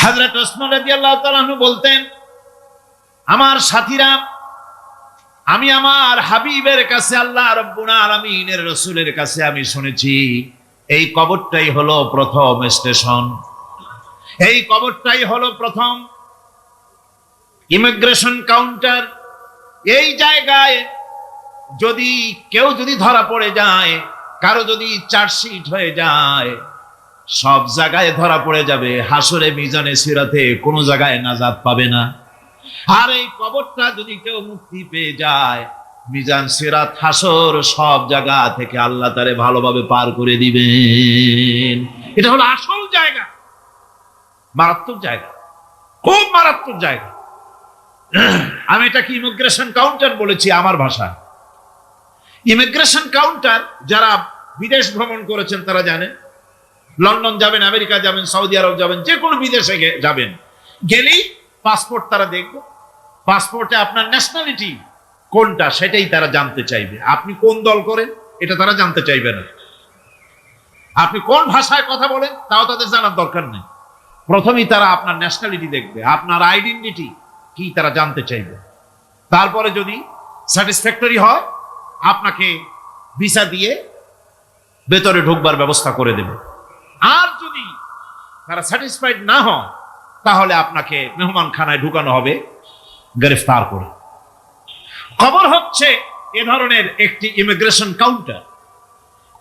হযরত ওসমান রাদিয়াল্লাহু তাআলা আনহু বলতেন, আমার সাথীরা, আমি আমার হাবিবের কাছে, আল্লাহ রাব্বুল আলামিনের রাসূলের কাছে আমি শুনেছি এই কবরটাই হলো প্রথম স্টেশন, এই কবরটাই হলো প্রথম ইমিগ্রেশন কাউন্টার। এই জায়গায় যদি কেউ ধরা পড়ে যায়, কারো যদি চার্জশিট হয়ে যায়, সব জায়গায় ধরা পড়ে যাবে, হাসরে মিজানে সিরাতে কোনো জায়গায় নাজাত পাবে না। আর এই কবরটা যদি কেউ মুক্তি পেয়ে যায়, মিজান সিরাত হাসর সব জায়গা থেকে আল্লাহ তারে ভালোভাবে পার করে দিবেন। এটা হলো আসল জায়গা, মারাত্মক জায়গা, খুব মারাত্মক জায়গা। আমি এটাকে ইমিগ্রেশন কাউন্টার বলেছি আমার ভাষায়। ইমিগ্রেশন কাউন্টার যারা বিদেশ ভ্রমণ করেছেন তারা জানেন। লন্ডন যাবেন, আমেরিকা যাবেন, সৌদি আরব যাবেন, যে কোনো বিদেশে যাবেন, গেলেই পাসপোর্ট তারা দেখবে। পাসপোর্টে আপনার ন্যাশনালিটি কোনটা সেটাই তারা জানতে চাইবে। আপনি কোন দল করেন এটা তারা জানতে চাইবে না। আপনি কোন ভাষায় কথা বলেন তাও তাদের জানার দরকার নেই। প্রথমেই তারা আপনার ন্যাশনালিটি দেখবে, আপনার আইডেন্টিটি কি তারা জানতে চাইবে। তারপরে যদি স্যাটিসফ্যাক্টরি হয়, আপনাকে ভিসা দিয়ে ভেতরে ঢুকবার ব্যবস্থা করে দেবে। আর যদি তারা স্যাটিসফাইড না হয়, তাহলে আপনাকে মেহমানখানায় ঢুকানো হবে গ্রেফতার করে। কবর হচ্ছে এ ধরনের একটি ইমিগ্রেশন কাউন্টার।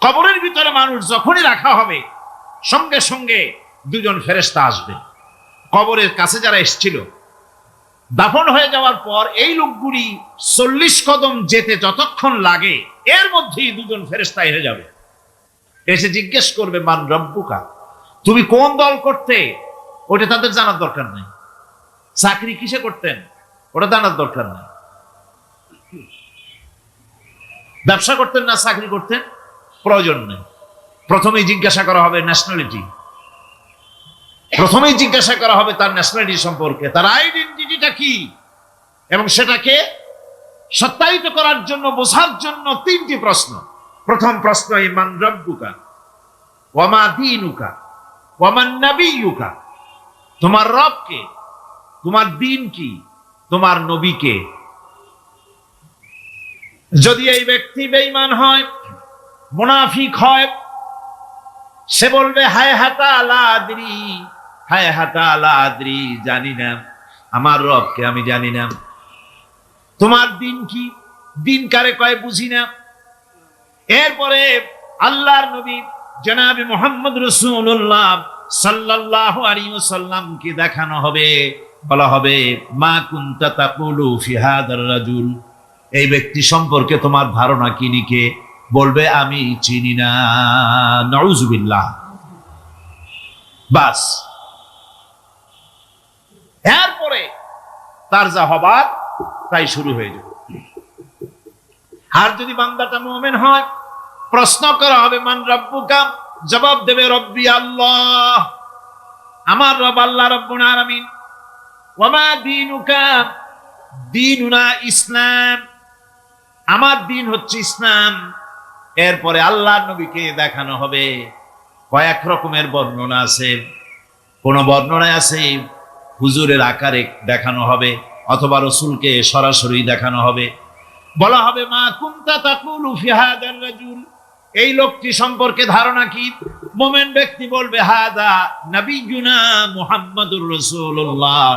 কবরের ভিতরে মানুষ যখনই রাখা হবে, সঙ্গে সঙ্গে দুজন ফেরেশতা আসবে। কবরের কাছে যারা এসেছিল, দাফন হয়ে যাওয়ার পর এই লোকগুলি 40 কদম যেতে যতক্ষণ লাগে, এর মধ্যেই দুজন ফেরেশতা এসে যাবে। এসে জিজ্ঞেস করবে, মান রব্বুকা, তুমি কোন দল করতে, ওটা তাদের জানার দরকার নেই। চাকরি কিসে করতেন ওটা জানার দরকার নেই। ব্যবসা করতেন না চাকরি করতেন প্রয়োজন নেই। প্রথমেই জিজ্ঞাসা করা হবে ন্যাশনালিটি, প্রথমেই জিজ্ঞাসা করা হবে তার ন্যাশনালিটি সম্পর্কে, তার আইডেন্টিটিটা কি, এবং সেটাকে সত্যায়িত করার জন্য, বোঝার জন্য 3টি প্রশ্ন। প্রথম প্রশ্ন, মান রব্বুকা ওয়া মা দীনুকা ওয়া মান নাবিয়্যুকা, তোমার রব কে, তোমার দ্বীন কি, তোমার নবী কে। যদি এই ব্যক্তি বেঈমান হয়, মুনাফিক হয়, সে বলবে হায় হাতা লা আদরি, হায় হাতা লা আদরি, জানি না, আমার রবকে আমি জানি না। তোমার দ্বীন কি, দ্বীন কারে কয় বুঝি না। এরপরে আল্লাহর নবী জনাবে মুহাম্মদ রাসূলুল্লাহ সাল্লাল্লাহু আলাইহি ওয়াসাল্লামকে দেখানো হবে, বলা হবে মা কুনতা তাকুলু ফি হাদার রাজুল, এই ব্যক্তি সম্পর্কে তোমার ধারণা কি নিকে, বলবে আমি চিনি না। নাউযুবিল্লাহ। বাস, এরপরে তার যা হবার তাই শুরু হয়ে যাবে। আর যদি বান্দাটা মুমিন হয়, প্রশ্ন করা হবে মান রব্বুকা, জবাব দেবে রব্বি আল্লাহ, আমার রব আল্লাহ রাব্বুল আলামিন। ওয়া মা দীনুকা, দীনুনা ইসলাম, আমার দ্বীন হচ্ছে ইসলাম। এরপরে আল্লাহর নবীকে দেখানো হবে। কয়েক রকমের বর্ণনা আছে। কোন বর্ণনায় আছে হুজুরের আকারে দেখানো হবে, অথবা রাসূলকে সরাসরি দেখানো হবে। বলা হবে মা কুনতা তাকুলু ফি হাদার রাজুল, এই লোকটি সম্পর্কে ধারণা কি। মুমিন ব্যক্তি বলবে হাদা নবিয়ুনা মুহাম্মাদুর রাসূলুল্লাহ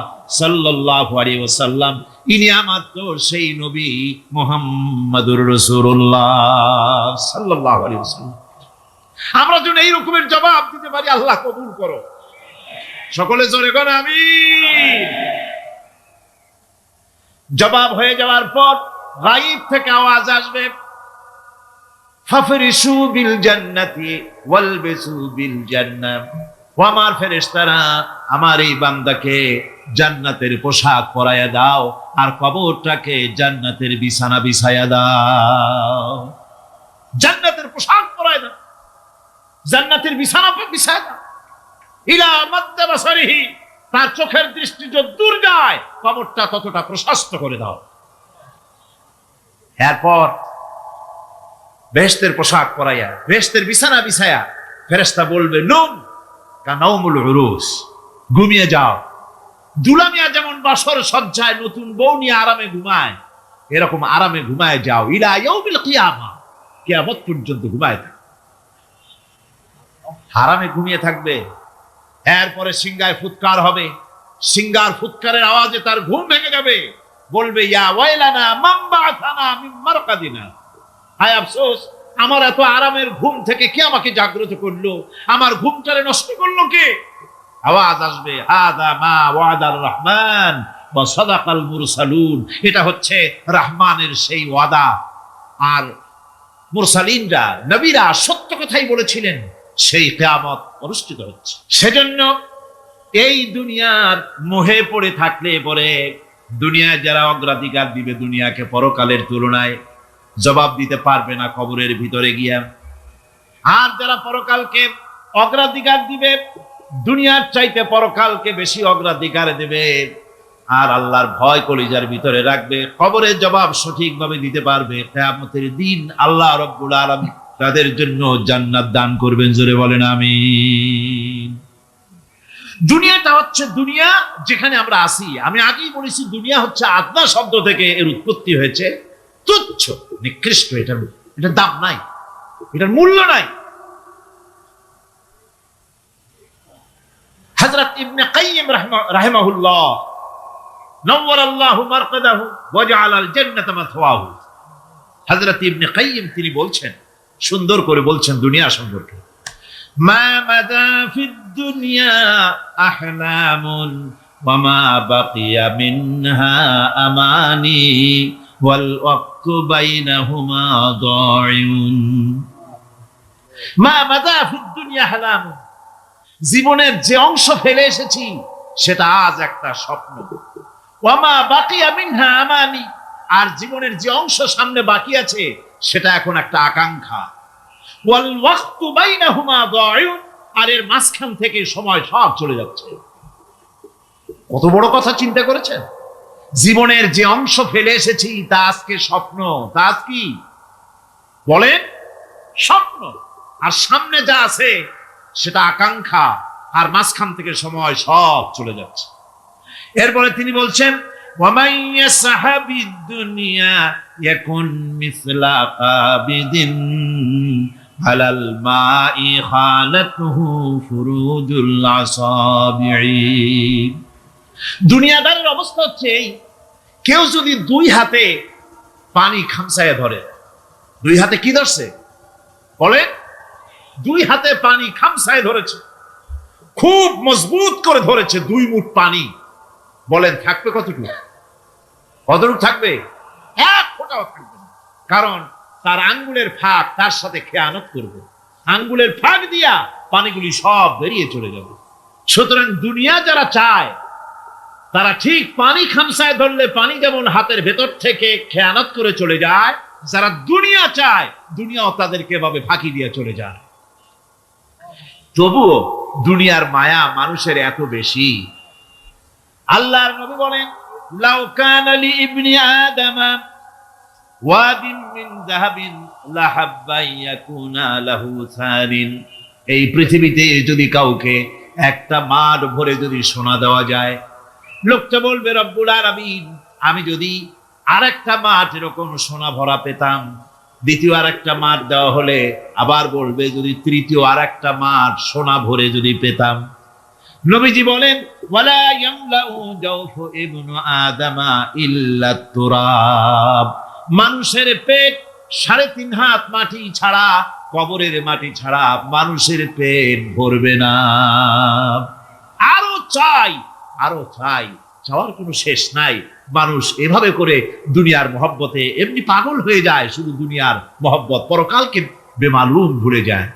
সাল্লাল্লাহু আলাইহি ওয়াসাল্লাম, ইনি আমাদের সেই নবী মুহাম্মাদুর রাসূলুল্লাহ সাল্লাল্লাহু আলাইহি ওয়াসাল্লাম। আমরা যেন এই রকমের জবাব দিতে পারি, আল্লাহ কবুল করো। সকলে জোরে বলেন আমিন। জবাব হয়ে যাওয়ার পর গায়ব থেকে আওয়াজ আসবে, ফাফরিশু বিল জান্নাতি ওয়ালবিসু বিল জান্নাহ, ও আমার ফেরেশতারা, আমার এই বান্দাকে জান্নাতের পোশাক পরাইয়া দাও, আর কবরটাকে জান্নাতের বিছানা বিছাইয়া দাও। জান্নাতের পোশাক পরাইয়া দাও, জান্নাতের বিছানা বিছাইয়া দাও। ইলা মাদ্দা বাসারিহি, তার চোখের দৃষ্টি যত দূর যায়, কবরটা ততটা প্রশস্ত করে দাও। এরপর বেহেশতের পোশাক পরাইয়া, বেহেশতের বিছানা বিছায়া ফেরেশতা বলবে নুম কানাউমুল উরুস, ঘুমিয়ে যাও। দুলামিয়া যেমন বাসর সজ্জায় নতুন বউ নিয়ে আরামে ঘুমায়, এরকম আরামে ঘুমায় যাও। ইলা ইয়াউমিল কিয়ামা, কিয়ামত পর্যন্ত ঘুমায় থাকবে, আরামে ঘুমিয়ে থাকবে। এরপরে সিংগায় ফুৎকার হবে, সিংগার ফুৎকারের আওয়াজে তার ঘুম ভেঙে যাবে, বলবে ইয়া ওয়াইলানা মান বাআসানা মিন মারকাদিনা, হায় আফসোস, আমার এত আরামের ঘুম থেকে কে আমাকে জাগ্রত করলো, আমার ঘুমটারে নষ্ট করলো কে? আওয়াজ আসবে, হাদা মা ওয়াদার রহমান ওয়া সাদাকাল মুরসালুন, এটা হচ্ছে রহমানের সেই ওয়াদা, আর মুরসালিনরা নবীরা সত্য কথাই বলেছিলেন, সেই কিয়ামত অনুষ্ঠিত হচ্ছে। সেজন্য এই দুনিয়ার মোহে পড়ে থাকলে পরে দুনিয়ায় যারা অগ্রাধিকার দিবে দুনিয়াকে পরকালের তুলনায়, জবাব দিতে পারবে না কবরের ভিতরে গিয়া। আর যারা পরকালকে অগ্রাধিকার দিবে, দুনিয়ার চাইতে পরকালকে বেশি অগ্রাধিকার দেবে, আর আল্লাহর ভয় কলিজার ভিতরে রাখবে, কবরের জবাব সঠিকভাবে দিতে পারবে, কিয়ামতের দিন আল্লাহ রাব্বুল আলামিন তাদের জন্য জান্নাত দান করবেন। জোরে বলেন আমিন। দুনিয়াটা হচ্ছে দুনিয়া যেখানে আমরা আসি। আমি আগেই বলেছি দুনিয়া হচ্ছে আদনা শব্দ থেকে এর উৎপত্তি হয়েছে, তুচ্ছ, নিকৃষ্ট, এটার দাম নাই, এটার মূল্য নাই। হযরত ইবনে কাইয়িম রাহিমাহুল্লাহ নওয়ারাল্লাহু মারকাদাহু ওয়া জাআলাল জান্নাতা মাথওয়াহু, হযরত ইবনে কাইয়িম তিনি বলছেন, সুন্দর করে বলছেন দুনিয়া সম্পর্কে, মা মাদা ফিদ দুনিয়া আহলামুন ওয়া মা বাকিয়া মিনহা আমানি ওয়াল ওয়াক্তু বাইনাহুমা দাইউন। মা মাদা ফিদ দুনিয়া আহলামুন, জীবনের যে অংশ ফেলে এসেছি সেটা আজ একটা স্বপ্ন। ওয়া মা বাকিয়া মিনহা আমানি, আর জীবনের যে অংশ সামনে বাকি আছে সেটা এখন একটা আকাঙ্ক্ষা। ওয়াল ওয়াক্তু বাইনাহুমা দাইউন, আর এর মাঝখান থেকে সময় সব চলে যাচ্ছে। কত বড় কথা চিন্তা করেছেন? জীবনের যে অংশ ফেলে এসেছি তা আজকে স্বপ্ন, তা আজ কি বলেন? স্বপ্ন। আর সামনে যা আছে সেটা আকাঙ্ক্ষা, আর মাঝখান থেকে সময় সব চলে যাচ্ছে। এরপরে তিনি বলছেন, وَمَنْ يَسْحَبِ الدُّنْيَا يَكُنْ مِثْلَ قَابِضٍ عَلَى الْمَاءِ خَالَتْهُ فُرُوجُ الْأَصَابِعِ। দুনিয়াদারের অবস্থা হচ্ছে এই, কেউ যদি দুই হাতে পানি খামসায় ধরে, দুই হাতে কি ধরছে বলে? দুই হাতে পানি খামসায় ধরেছে, খুব মজবুত করে ধরেছে, দুই মুঠ পানি, বলেন থাকবে কতটুকু? কতটুকু থাকবে? এক ফোঁটাও থাকবে না, কারণ তার আঙ্গুলের ফাঁক তার সাথে খেয়ানত করবে, আঙ্গুলের ফাঁক দিয়া পানিগুলি সব বেরিয়ে চলে যাবে। সুতরাং দুনিয়া যারা চায় তারা ঠিক পানি খামসায় ধরলে পানি যেমন হাতের ভেতর থেকে খেয়ানত করে চলে যায়, যারা দুনিয়া চায় দুনিয়াও তাদেরকে এভাবে ফাঁকি দিয়ে চলে যায়। তবুও দুনিয়ার মায়া মানুষের এত বেশি। আল্লাহর নবী বলেন, লাউ কানা লি ইবনি আদামা ওয়াদিন মিন যাহাবিন লাহাব্বা ইয়াকুনা লাহু সারিন, এই পৃথিবীতে যদি কাউকে একটা মাঠ ভরে যদি সোনা দেওয়া যায়, লোকটা বলবে রব্বুল আলামিন, আমি যদি আরেকটা মাঠ এরকম সোনা ভরা পেতাম, দ্বিতীয় আরেকটা মাঠ দেওয়া হলে আবার বলবে যদি তৃতীয় আরেকটা মাঠ সোনা ভরে যদি পেতাম। নবীজি বলেন, ওয়ালা ইয়ামলাউ জাওফু ইবনু আদামা ইল্লা তুরাব, মানুষের পেট 3.5 হাত মাটি ছাড়া, কবরের মাটি ছাড়া মানুষের পেট ভরবে না। আরো চাই, আরো চাই, চাওয়ার কোনো শেষ নাই। মানুষ এভাবে করে দুনিয়ার মহব্বতে এমনি পাগল হয়ে যায়, শুধু দুনিয়ার মহব্বত, পরকালকে বেমালুম ভুলে যায়।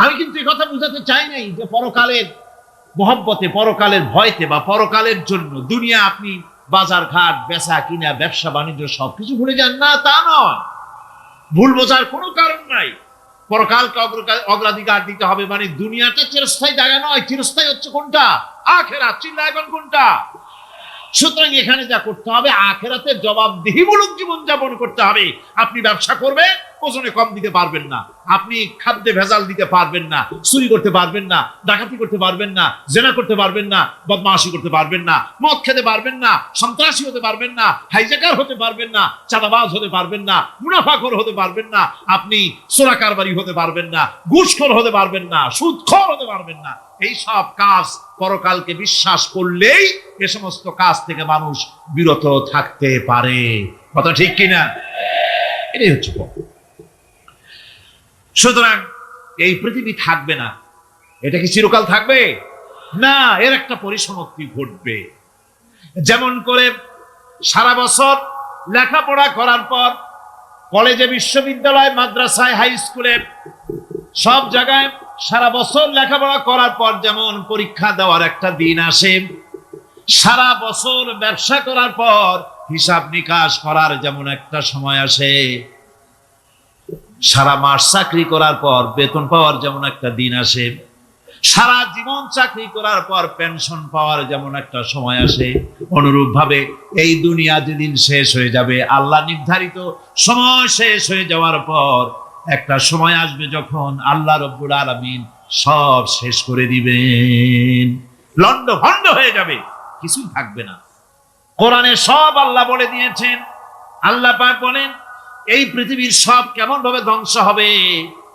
আমি কিন্তু এই কথা বুঝাতে চাই নাই যে পরকালের মহব্বতে, পরকালের ভয়তে বা পরকালের জন্য দুনিয়া আপনি বাজার ঘাট, বেচা কিনা, ব্যবসা বাণিজ্য সবকিছু ভুলে যান, না তা নয়। ভুল বোঝার কোনো কারণ নাই। পরকালকে অগ্রাধিকার দিতে হবে, মানে দুনিয়াটা চিরস্থায়ী জায়গা নয়, চিরস্থায়ী হচ্ছে কোনটা? আখিরাত। চিল্লা এখন কোনটা? সুতরাং এখানে যা করতে হবে, আখেরাতে জবাবদিহিমূলক জীবনযাপন করতে হবে। আপনি ব্যবসা করবেন, ওজনে কম দিতে পারবেন না, আপনি খাদ্যে ভেজাল দিতে পারবেন না, চুরি করতে পারবেন না, ডাকাতি করতে পারবেন না, জেনা করতে পারবেন না, বদমাশি করতে পারবেন না, মদ খেতে পারবেন না, সন্ত্রাসী হতে পারবেন না, হাইজ্যাকার হতে পারবেন না, চাঁদাবাজ হতে পারবেন না, মুনাফাখোর হতে পারবেন না, আপনি চোরা কারবারি হতে পারবেন না, ঘুষখোর হতে পারবেন না, সুদখোর হতে পারবেন না। এই সব কাজ পরকালকে বিশ্বাস করলেই এ সমস্ত কাজ থেকে মানুষ বিরত থাকতে পারে। কথা ঠিক কিনা? এটাই হচ্ছে। সুতরাং এই পৃথিবী থাকবে না, এটা কি চিরকাল থাকবে না, এর একটা পরিসমাপ্তি ঘটবে। যেমন করে সারা বছর লেখাপড়া করার পর কলেজে, বিশ্ববিদ্যালয়, মাদ্রাসায়, হাই স্কুলে, সব জায়গায় সারা বছর লেখাপড়া করার পর যেমন পরীক্ষা দেওয়ার একটা দিন আসে, সারা বছর ব্যবসা করার পর হিসাব নিকাশ করার যেমন একটা সময় আসে, সারা মাস চাকরি করার পর বেতন পাওয়ার যেমন একটা দিন আসে, সারা জীবন চাকরি করার পর পেনশন পাওয়ার যেমন একটা সময় আসে, অনুরূপ ভাবে এই দুনিয়া যেদিন শেষ হয়ে যাবে, আল্লাহ নির্ধারিত সময় শেষ হয়ে যাওয়ার পর একটা সময় আসবে যখন আল্লাহ রব্বুল আলামিন সব শেষ করে দিবেন, লন্ড ভন্ড হয়ে যাবে, কিছুই থাকবে না। কোরআনে সব আল্লাহ বলে দিয়েছেন। আল্লাহ পাক বলেন এই পৃথিবীর সব কেমন ভাবে ধ্বংস হবে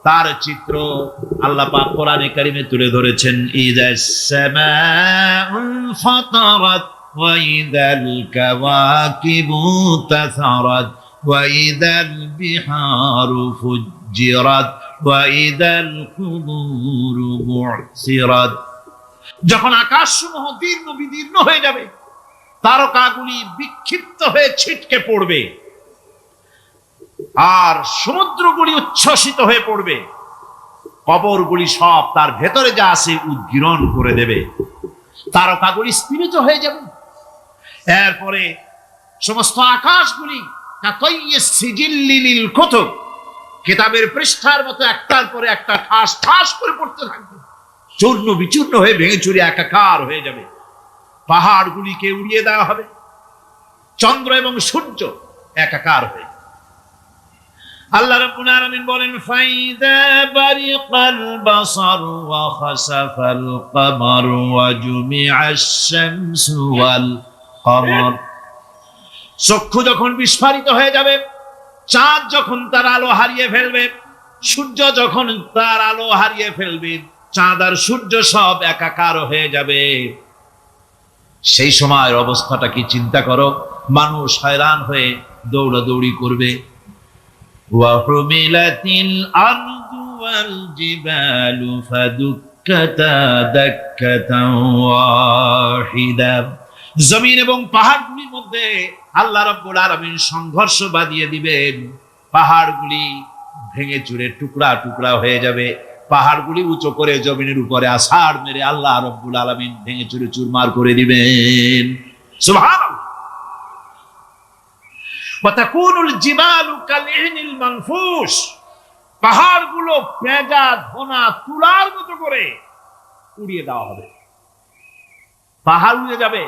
তার চিত্র আল্লাহ পাক কোরআনে কারিমে তুলে ধরেছেন। ইযাস সামাউন ফাতারাত ওয়া ইযাল কাওয়াকিবু তাসারাত ওয়া ইযাল বিহারু ফুজ্জিরাত ওয়া ইযাল কুবুরু বু'সিরাত। যখন আকাশসমূহ দীর্ঘ বিদীর্ণ হয়ে যাবে, তারকাগুলি বিক্ষিপ্ত হয়ে ছিটকে পড়বে, আর সমুদ্রগুলি উচ্ছ্বসিত হয়ে পড়বে, কবরগুলি সব তার ভেতরে যা আছে উদ্গীরণ করে দেবে, তারকাগুলি স্থিমিত হয়ে যাবে। এরপরে সমস্ত আকাশগুলি সিজিল্লিল কুতুব, কিতাবের পৃষ্ঠার মতো একটার পরে একটা ঠাস ঠাস করে পড়তে থাকবে, চূর্ণ বিচূর্ণ হয়ে ভেঙে চুরে একাকার হয়ে যাবে। পাহাড়গুলিকে উড়িয়ে দেওয়া হবে, চন্দ্র এবং সূর্য একাকার হয়ে। আল্লাহ রাব্বুল আলামিন বলেন ফাইদা বারিকাল বাসার ওয়া খাসাফাল কমার ওয়া জুমিআশ শামসু ওয়াল কমর। চক্ষু যখন বিস্ফারিত হয়ে যাবে, চাঁদ যখন তার আলো হারিয়ে ফেলবে, সূর্য যখন তার আলো হারিয়ে ফেলবে, চাঁদ আর সূর্য সব একাকার হয়ে যাবে, সেই সময়ের অবস্থাটা কি চিন্তা করো। মানুষ হয়রান হয়ে দৌড়াদৌড়ি করবে। ওয়াহুমিলাতিল আরদু ওয়াল জিবালু ফাদুক্কাতা দাক্কাতান ওয়াহিদা। জমিন এবং পাহাড়গুলির মধ্যে আল্লাহ রাব্বুল আলামিন সংঘর্ষ বাঁধিয়ে দিবেন, পাহাড়গুলি ভেঙে চুরে টুকরা টুকরা হয়ে যাবে, পাহাড়গুলি উঁচু করে জমিনের উপরে আছাড় মেরে আল্লাহ রাব্বুল আলামিন ভেঙে চুরে চুরমার করে দিবেন। সুবহানাল্লাহ। ওয়া তাকুনুল জিবালু কালইহনিল মানফুস। পাহাড়গুলো পেঁজা ধোনা তুলার মতো করে উড়িয়ে দেওয়া হবে, পাহাড় উড়ে যাবে।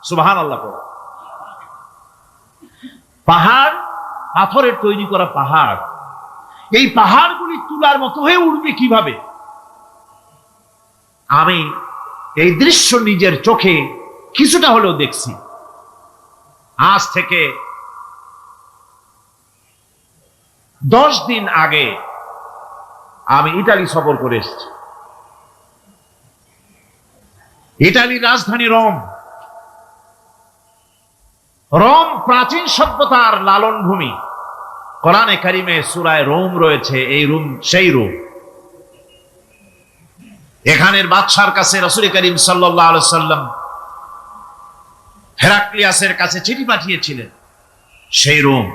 সুবহানাল্লাহ। পাহাড় পাথরের তৈরি করা পাহাড়, এই পাহাড়গুলি তুলার মতো হয়ে উড়বে কিভাবে? আমি এই দৃশ্য নিজের চোখে কিছুটা হলেও দেখছি। আজ থেকে 10 দিন আগে আমি ইতালি সফর করে এসেছি। ইতালির রাজধানী রোম। রোম প্রাচীন সভ্যতার লালন ভূমি। কোরআনে কারিমে সূরায়ে রোম রয়েছে। এই রোম সেই রোম। এখানের বাদশার কাছে রাসূল করিম সাল্লাল্লাহু আলাইহি সাল্লাম হেরাক্লিয়াসের কাছে চিঠি পাঠিয়েছিলেন। সেই রোম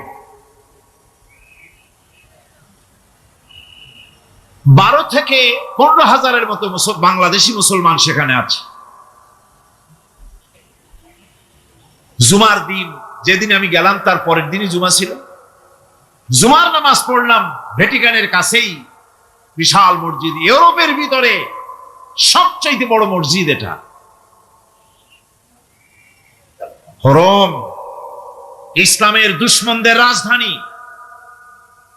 12 থেকে 15,000-এর মতো বাংলাদেশি মুসলমান সেখানে আছে। জুমার দিন, যেদিন আমি গেলাম তার পরের দিনই জুমা ছিল। জুমার নামাজ পড়লাম ভ্যাটিকানের কাছেই বিশাল মসজিদ, ইউরোপের ভিতরে সবচেয়ে বড় মসজিদ এটা। রোম ইসলামের দুশমনদের রাজধানী,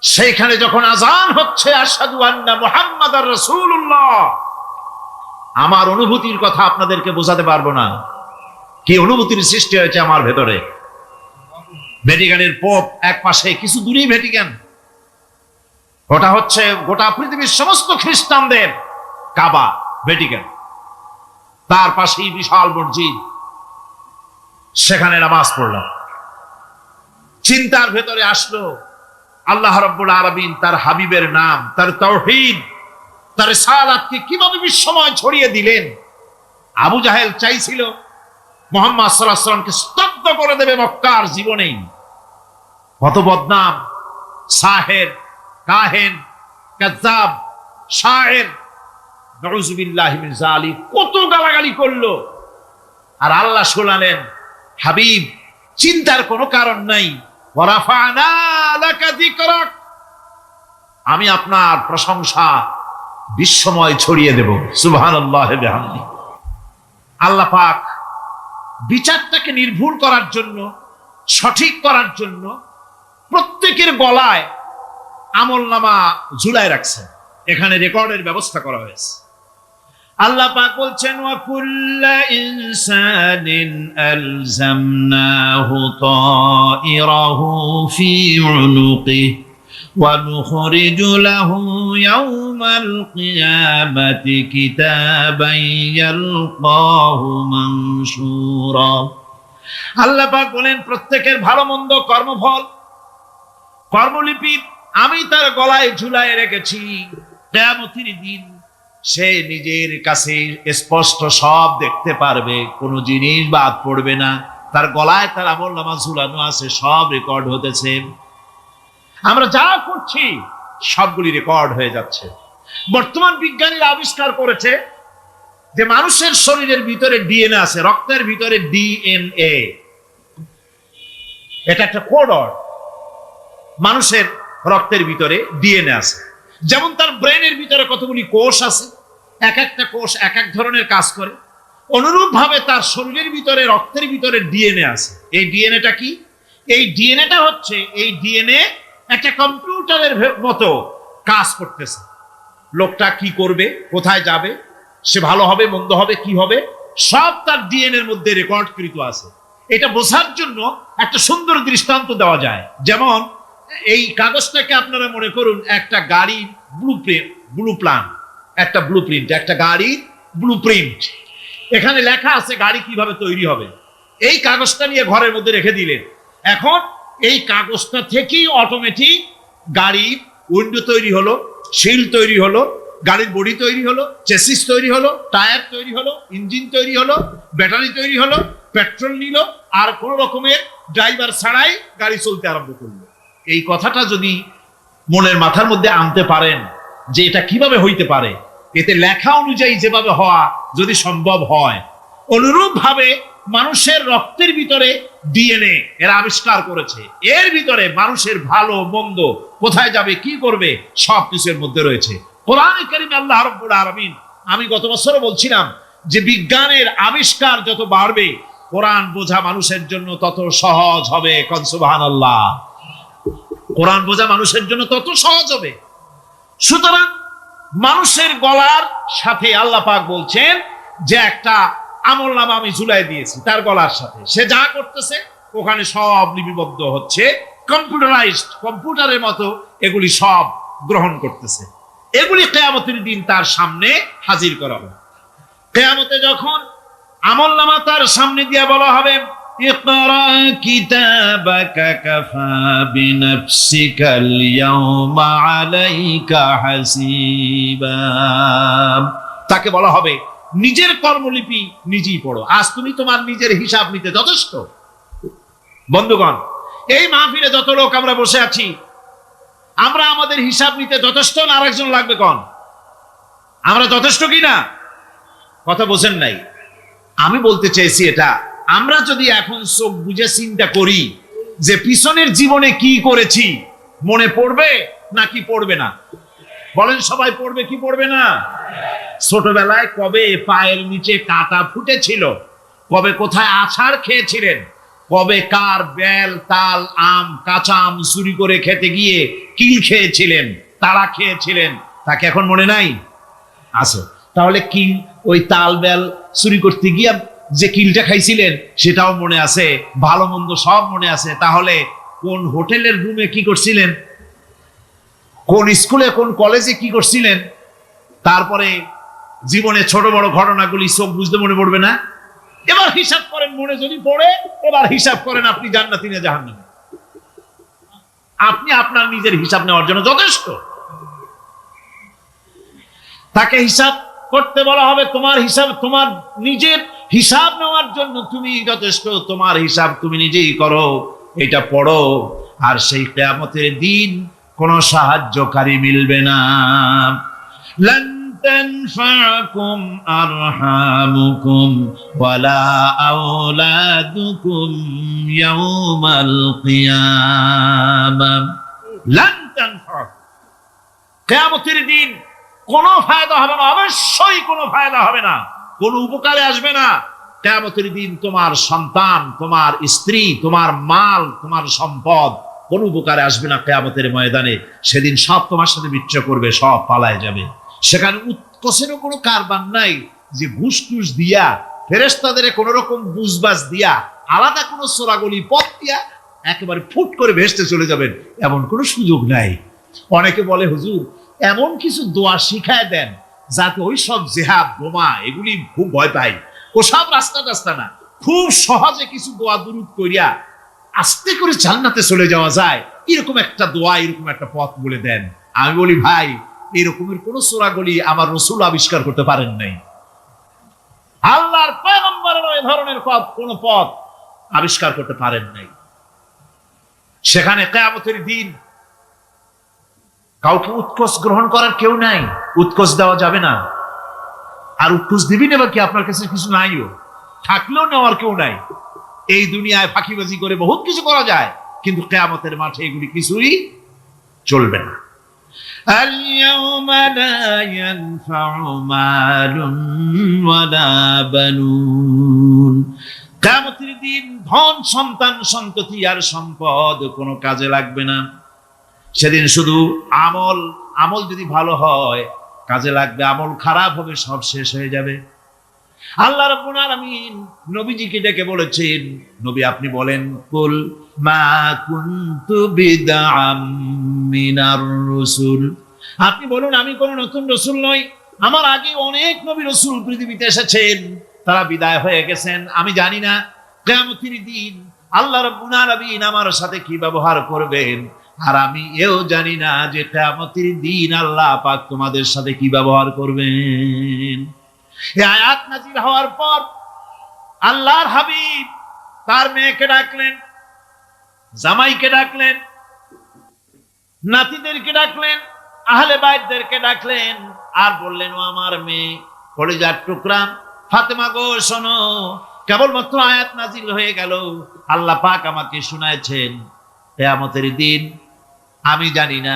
সেইখানে যখন আজান হচ্ছে আশহাদু আন্না মুহাম্মাদার রাসূলুল্লাহ, আমার অনুভূতির কথা আপনাদেরকে বোঝাতে পারবো না, কি অনুভূতির সৃষ্টি হয়েছে আমার ভেতরে। ভ্যাটিকানের পোপ এক পাশে, কিছু দূরেই ভ্যাটিকান, ওটা হচ্ছে গোটা পৃথিবীর সমস্ত খ্রিস্টানদের কাবা ভ্যাটিকান, তার পাশেই বিশাল মসজিদ, সেখানে নামাজ পড়লাম। চিন্তার ভেতরে আসলো আল্লাহ রাব্বুল আলামিন তার হাবিবের নাম, তার তাওহীদ, তার রিসালাতকে কিভাবে বিশ্বময় ছড়িয়ে দিলেন। আবু জাহেল চাইছিল মুহাম্মদ সাল্লাল্লাহু আলাইহি ওয়াসাল্লামকে স্তব্ধ করে দেবে মক্কার জীবনেই। কত বদনাম, সাহের, কাহেন, কাযযাব, শায়ের, নাউযুবিল্লাহি মিন যালিক, কত গালাগালি করলো। আর আল্লাহ শোনালেন, হাবিব চিন্তার কোনো কারণ নাই, ওয়ারাফা'না লাকা যিকরাক, আমি আপনার প্রশংসা বিশ্বময় ছড়িয়ে দেব। সুবহানাল্লাহি ওয়া বিহামদিহি। আল্লাহ পাক বিচারটাকে নির্ভুল করার জন্য, সঠিক করার জন্য প্রত্যেকের গলায় আমলনামা ঝুলায় রাখছেন, এখানে রেকর্ডের ব্যবস্থা করা হয়েছে। আল্লাহ পাক বলছেন, ওয়া কুল্লা ইনসানিন আলজামনাহু তাইরাহু ফি উনুকিহি ওয়া নুখরিজু লাহু ইয়াওমাল কিয়ামাতি কিতাবান ইয়ালকাহু মানশুরা। আল্লাহ পাক বলেন, প্রত্যেকের ভালো মন্দ কর্মফল, কর্মলিপি আমি তার গলায় ঝুলায় রেখেছি। কিয়ামতের দিন সে নিজের কাছে স্পষ্ট সব দেখতে পারবে, কোনো জিনিস বাদ পড়বে না। তার গলায় তার আমলনামা ঝুলানো আছে, সব রেকর্ড হতেছে। আমরা যা করছি সবগুলি রেকর্ড হয়ে যাচ্ছে। বর্তমান বিজ্ঞানীরা আবিষ্কার করেছে যে মানুষের শরীরের ভিতরে ডিএনএ আছে, রক্তের ভিতরে ডিএনএ, এটা একটা কোডর। মানুষের রক্তের ভিতরে ডিএনএ আছে, যেমন তার ব্রেনের ভিতরে কতগুলি কোষ আছে, এক একটা কোষ এক এক ধরনের কাজ করে, অনুরূপ ভাবে তার শরীরের ভিতরে রক্তের ভিতরে ডিএনএ আছে। এই ডিএনএটা কি? এই ডিএনএটা হচ্ছে, এই ডিএনএ একটা কম্পিউটারের মতো কাজ করতেছে। লোকটা কি করবে, কোথায় যাবে, সে ভালো হবে মন্দ হবে কি হবে, সব তার ডিএনএর মধ্যে রেকর্ডকৃত আছে। এটা বোঝার জন্য একটা সুন্দর দৃষ্টান্ত দেওয়া যায়। যেমন এই কাগজটাকে আপনারা মনে করুন একটা গাড়ির একটা ব্লুপ্রিন্ট, একটা গাড়ির ব্লুপ্রিন্ট। এখানে লেখা আছে গাড়ি কিভাবে তৈরি হবে। এই কাগজটা নিয়ে ঘরের মধ্যে রেখে দিলেন, এখন এই কাগজটা থেকেই অটোমেটিক গাড়ির উইন্ডো তৈরি হলো, শিল তৈরি হলো, গাড়ির বডি তৈরি হলো, চেসিস তৈরি হলো, টায়ার তৈরি হলো, ইঞ্জিন তৈরি হলো, ব্যাটারি তৈরি হলো, পেট্রোল নিল, আর কোন রকমের ড্রাইভার ছাড়াই গাড়ি চলতে আরম্ভ করলো। এই কথাটা যদি মনের মাথার মধ্যে আনতে পারেন যে এটা কিভাবে হইতে পারে, এতে লেখা অনুযায়ী যেভাবে হওয়া যদি সম্ভব হয়, অনুরূপ ভাবে মানুষের রক্তের ভিতরে ডিএনএ এরা আবিষ্কার করেছে। এর ভিতরে মানুষের ভালো মন্দ, কোথায় যাবে কি করবে, সবকিছুর মধ্যে রয়েছে। কোরআনে কারীমে আল্লাহ রাব্বুল আলামিন, আমি গত বছরও বলছিলাম যে বিজ্ঞানের আবিষ্কার যত বাড়বে, কোরআন বোঝা মানুষের জন্য তত সহজ হবে। কোন সুবহানাল্লাহ। কোরআন বোঝা মানুষের জন্য তত সহজ হবে। সুতরাং মানুষের গলার সাথে আল্লাহ পাক বলছেন যে একটা আমলনামা আমি ঝুলাই দিয়েছি তার গলার সাথে, সে যা করতেছে ওখানে সব লিপিবদ্ধ হচ্ছে, কম্পিউটারাইজড, কম্পিউটারের মতো এগুলি সব গ্রহণ করতেছে। এগুলি কিয়ামতের দিন তার সামনে হাজির করা হবে। কিয়ামতে যখন আমলনামা তার সামনে দিয়ে বলা হবে, ইকরা কিতাবাকা কাফা বিনাফসিকাল ইয়াওমা আলাইকা হাসিবা, তাকে বলা হবে নিজের কর্মলিপি নিজেই পড়ো, আজ তুমি তোমার নিজের হিসাব নিতে যথেষ্ট। বন্ধুগণ, এই মাহফিলে যত লোক আমরা বসে আছি, আমরা আমাদের হিসাব নিতে যথেষ্ট না আরেকজন লাগবে? কোন আমরা যথেষ্ট কি না? কথা বোঝেন নাই। আমি বলতে চাইছি এটা, আমরা যদি এখন চোখ বুঝে চিন্তা করি যে পিছনের জীবনে কি করেছি, মনে পড়বে নাকি পড়বে না? বলেন সবাই, পড়বে কি পড়বে না? ছোটবেলায় কবে পায়ের নিচে কাঁটা ফুটেছিল, কবে কোথায় আছাড় খেয়েছিলেন, কবে কার বেল, তাল, আম, কাঁচা আম চুরি করে খেতে গিয়ে কিল খেয়েছিলেন, তাড়া খেয়েছিলেন, তাকে এখন মনে নাই? আছে। তাহলে কিল, ওই তাল বেল চুরি করতে গিয়ে যে কিলটা খাইছিলেন সেটাও মনে আছে, ভালো মন্দ সব মনে আছে। তাহলে কোন হোটেলের রুমে কি করছিলেন, কোন স্কুলে কোন কলেজে কি করছিলেন, তারপরে জীবনে ছোট বড় ঘটনাগুলি চোখ বুঝতে মনে পড়বে না? এবার হিসাব করেন, মনে যদি পড়ে এবার হিসাব করেন আপনি জান্নাতি না জাহান্নামী। আপনি আপনার নিজের হিসাব নেওয়ার জন্য যথেষ্ট। তাকে হিসাব করতে বলা হবে, তোমার হিসাব, তোমার নিজের হিসাব নেওয়ার জন্য তুমি যথেষ্ট, তোমার হিসাব তুমি নিজেই করো, এটা পড়ো। আর সেই কিয়ামতের দিন কোন সাহায্যকারী মিলবে না। লান তানফাকুম আরহামুকুম ওয়ালা আওলাদুকুম ইয়াউমাল কিয়ামাহ। লান তানফাকুম, কিয়ামতের দিন কোনো ফায়দা হবে না, অবশ্যই কোনো ফায়দা হবে না, কোনো উপকারে আসবে না। কিয়ামতের দিন তোমার সন্তান, তোমার স্ত্রী, তোমার মাল, তোমার সম্পদ কোনো উপকারে আসবে না কিয়ামতের ময়দানে। সেদিন সব তোমার সাথে বিচ্ছা করবে, সব পালায় যাবে। সেখানে উৎকোষেরও কোনো কারবার নাই যে ঘুষ টুস দিয়া, ফেরেশতাদের কোনো রকম বুঝবাজ দিয়া, আলাদা কোনো চোরাগলি পথ দিয়া একেবারে ফুট করে ভেসতে চলে যাবেন, এমন কোনো সুযোগ নাই। অনেকে বলে হুজুর এমন কিছু দোয়া শিখায় দেন যাতে ওই সব জেহাদ, বোমা এগুলি খুব ভয় পাই, ওসব রাস্তা রাস্তা না, খুব সহজে কিছু দোয়া দুরূদ করিয়া আস্তে করে জান্নাতে চলে যাওয়া যায়, এরকম একটা দোয়া, এরকম একটা পথ বলে দেন। আমি বলি ভাই, এরকমের কোন চোরাগলি আমার রাসূল আবিষ্কার করতে পারেন নাই। আল্লাহর পয়গম্বরের ওই ধরনের কোন পথ আবিষ্কার করতে পারেন নাই। সেখানে কিয়ামতের দিন কাউকে উৎকোষ গ্রহণ করার কেউ নাই, উৎকোষ দেওয়া যাবে না। আর উৎকোষ দিবি নেবার কি, আপনার কাছে কিছু নাইও, থাকলেও নেওয়ার কেউ নাই। এই দুনিয়ায় ফাঁকিবাজি করে বহুত কিছু করা যায়, কিন্তু কিয়ামতের মাঠে এগুলি কিছুই চলবে না। اليوم لا ينفع مال ولا بنون। কিয়ামতের দিন ধন, সন্তান, সন্ততি আর সম্পদ কোনো কাজে লাগবে না। সেদিন শুধু আমল, আমল যদি ভালো হয় কাজে লাগবে, আমল খারাপ হবে সব শেষ হয়ে যাবে। আল্লাহ রাব্বুল আলামিন নবীজিকে ডেকে বলেছেন, নবী আপনি বলেন, কুল মা কুনতু বিদআম মিনার রাসূল, আপনি বলুন আমি কোন নতুন রাসূল নই, আমার আগে অনেক নবী রাসূল পৃথিবীতে এসেছেন, তারা বিদায় হয়ে গেছেন। আমি জানি না কিয়ামতের দিন আল্লাহ রাব্বুল আলামিন আমার সাথে কি ব্যবহার করবেন, আর আমি এও জানি না যে কিয়ামতের দিন আল্লাহ পাক তোমাদের সাথে কি ব্যবহার করবেন। এই আয়াত নাযিল হওয়ার পর আল্লাহর হাবিব তার মেয়েকে ডাকলেন, জামাইকে ডাকলেন, নাতিদেরকে ডাকলেন, আহলে বাইতদেরকে ডাকলেন, আর বললেন, ও আমার মেয়ে, কলিজার টুকরা ফাতেমা গো শোনো, কেবলমাত্র আয়াত নাযিল হয়ে গেল, আল্লাহ পাক আমাকে শুনাইছেন কিয়ামতের দিন আমি জানি না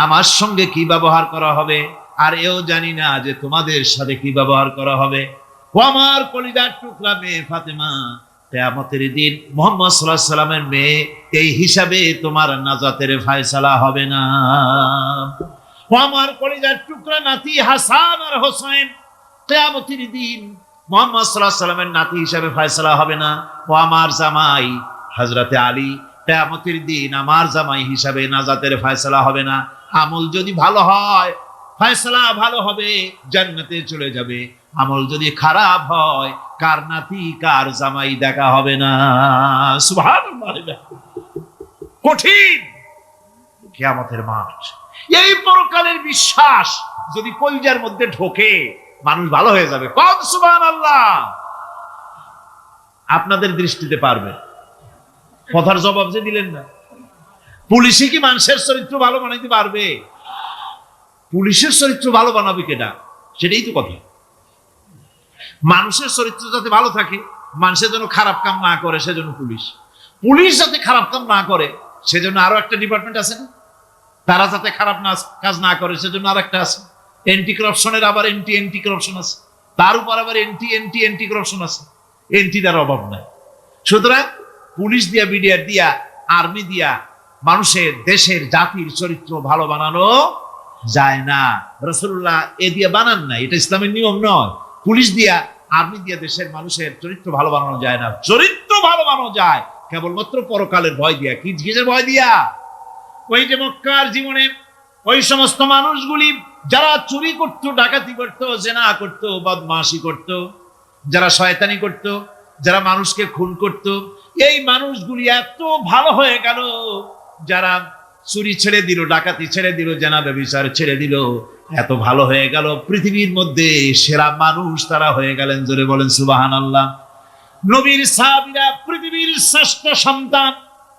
আমার সঙ্গে কি ব্যবহার করা হবে, আর এও জানি না যে তোমাদের সাথে কি ব্যবহার করা হবে। ও আমার কলিজার টুকরা মেয়ে ফাতেমা, কিয়ামতের দিন মুহাম্মদ সাল্লাল্লাহু আলাইহি সাল্লামের মেয়ে, এই হিসাবে তোমার নাজাতের ফয়সালা হবে না। ও আমার কলিজার টুকরা নাতি হাসান আর হোসেন, কিয়ামতের দিন মুহাম্মদ সাল্লাল্লাহু আলাইহি সাল্লামের নাতি হিসাবে ফয়সালা হবে না। ও আমার জামাই হযরতে আলী, কিয়ামতের দিন আমার জামাই হিসাবে নাজাতের ফয়সালা হবে না। আমল যদি ভালো হয় ফয়সালা ভালো হবে, জান্নাতে চলে যাবে। আমল যদি খারাপ হয় কার নাতি কার জামাই দেখা হবে না। সুবহানাল্লাহ, কঠিন কিয়ামতের মাঠ। এই পরকালের বিশ্বাস যদি কলিজার মধ্যে ঢোকে মানুষ ভালো হয়ে যাবে। কোন সুবহানাল্লাহ। আপনাদের দৃষ্টিতে পারবে, কথার জবাব যে দিলেন না। পুলিশে কি মানুষের চরিত্র ভালো বানাইতে পারবে? পুলিশের চরিত্র ভালো বানাবে কেটা? সেটাই তো কথা। মানুষের চরিত্র যাতে ভালো থাকে, মানুষের জন্য খারাপ কাম না করে, সেজন্য পুলিশ। পুলিশ যাতে খারাপ কাম না করে সেজন্য আরো একটা ডিপার্টমেন্ট আছে না, তারা যাতে খারাপ কাজ না করে সেজন্য আর একটা আছে। এন্টি করাপশনের আবার এন্টি করাপশন আছে, তার উপর আবার এন্টি করাপশন আছে। এন্টিটার অভাব নাই। সুতরাং পুলিশ দিয়া, বিডিআর দিয়া, আর্মি দিয়া মানুষের, দেশের, জাতির চরিত্র ভালো বানানো যায় না। রাসূলুল্লাহ এ দিয়ে বানান না, এটা ইসলামের নিয়ম নয়। পুলিশ দিয়া, আর্মি দিয়া দেশের মানুষের চরিত্র ভালো বানানো যায় না। চরিত্র ভালো বানানো যায় কেবলমাত্র পরকালের ভয় দিয়া। কি কিসের ভয় দিয়া? ওই যে মক্কার জীবনে ওই সমস্ত মানুষগুলি যারা চুরি করত, ডাকাতি করত, জেনা করত, বদমাশি করত, যারা শয়তানি করত, যারা মানুষকে খুন করত, এই মানুষগুলি এত ভালো হয়ে গেল, যারা চুরি ছেড়ে দিল, ডাকাতি ছেড়ে দিল, জেনা ব্যভিচার ছেড়ে দিল, এত ভালো হয়ে গেল, পৃথিবীর মধ্যে সেরা মানুষ তারা হয়ে গেলেন। জোরে বলেন সুবহানাল্লাহ। নবীর সাহাবীরা পৃথিবীর শ্রেষ্ঠ সন্তান,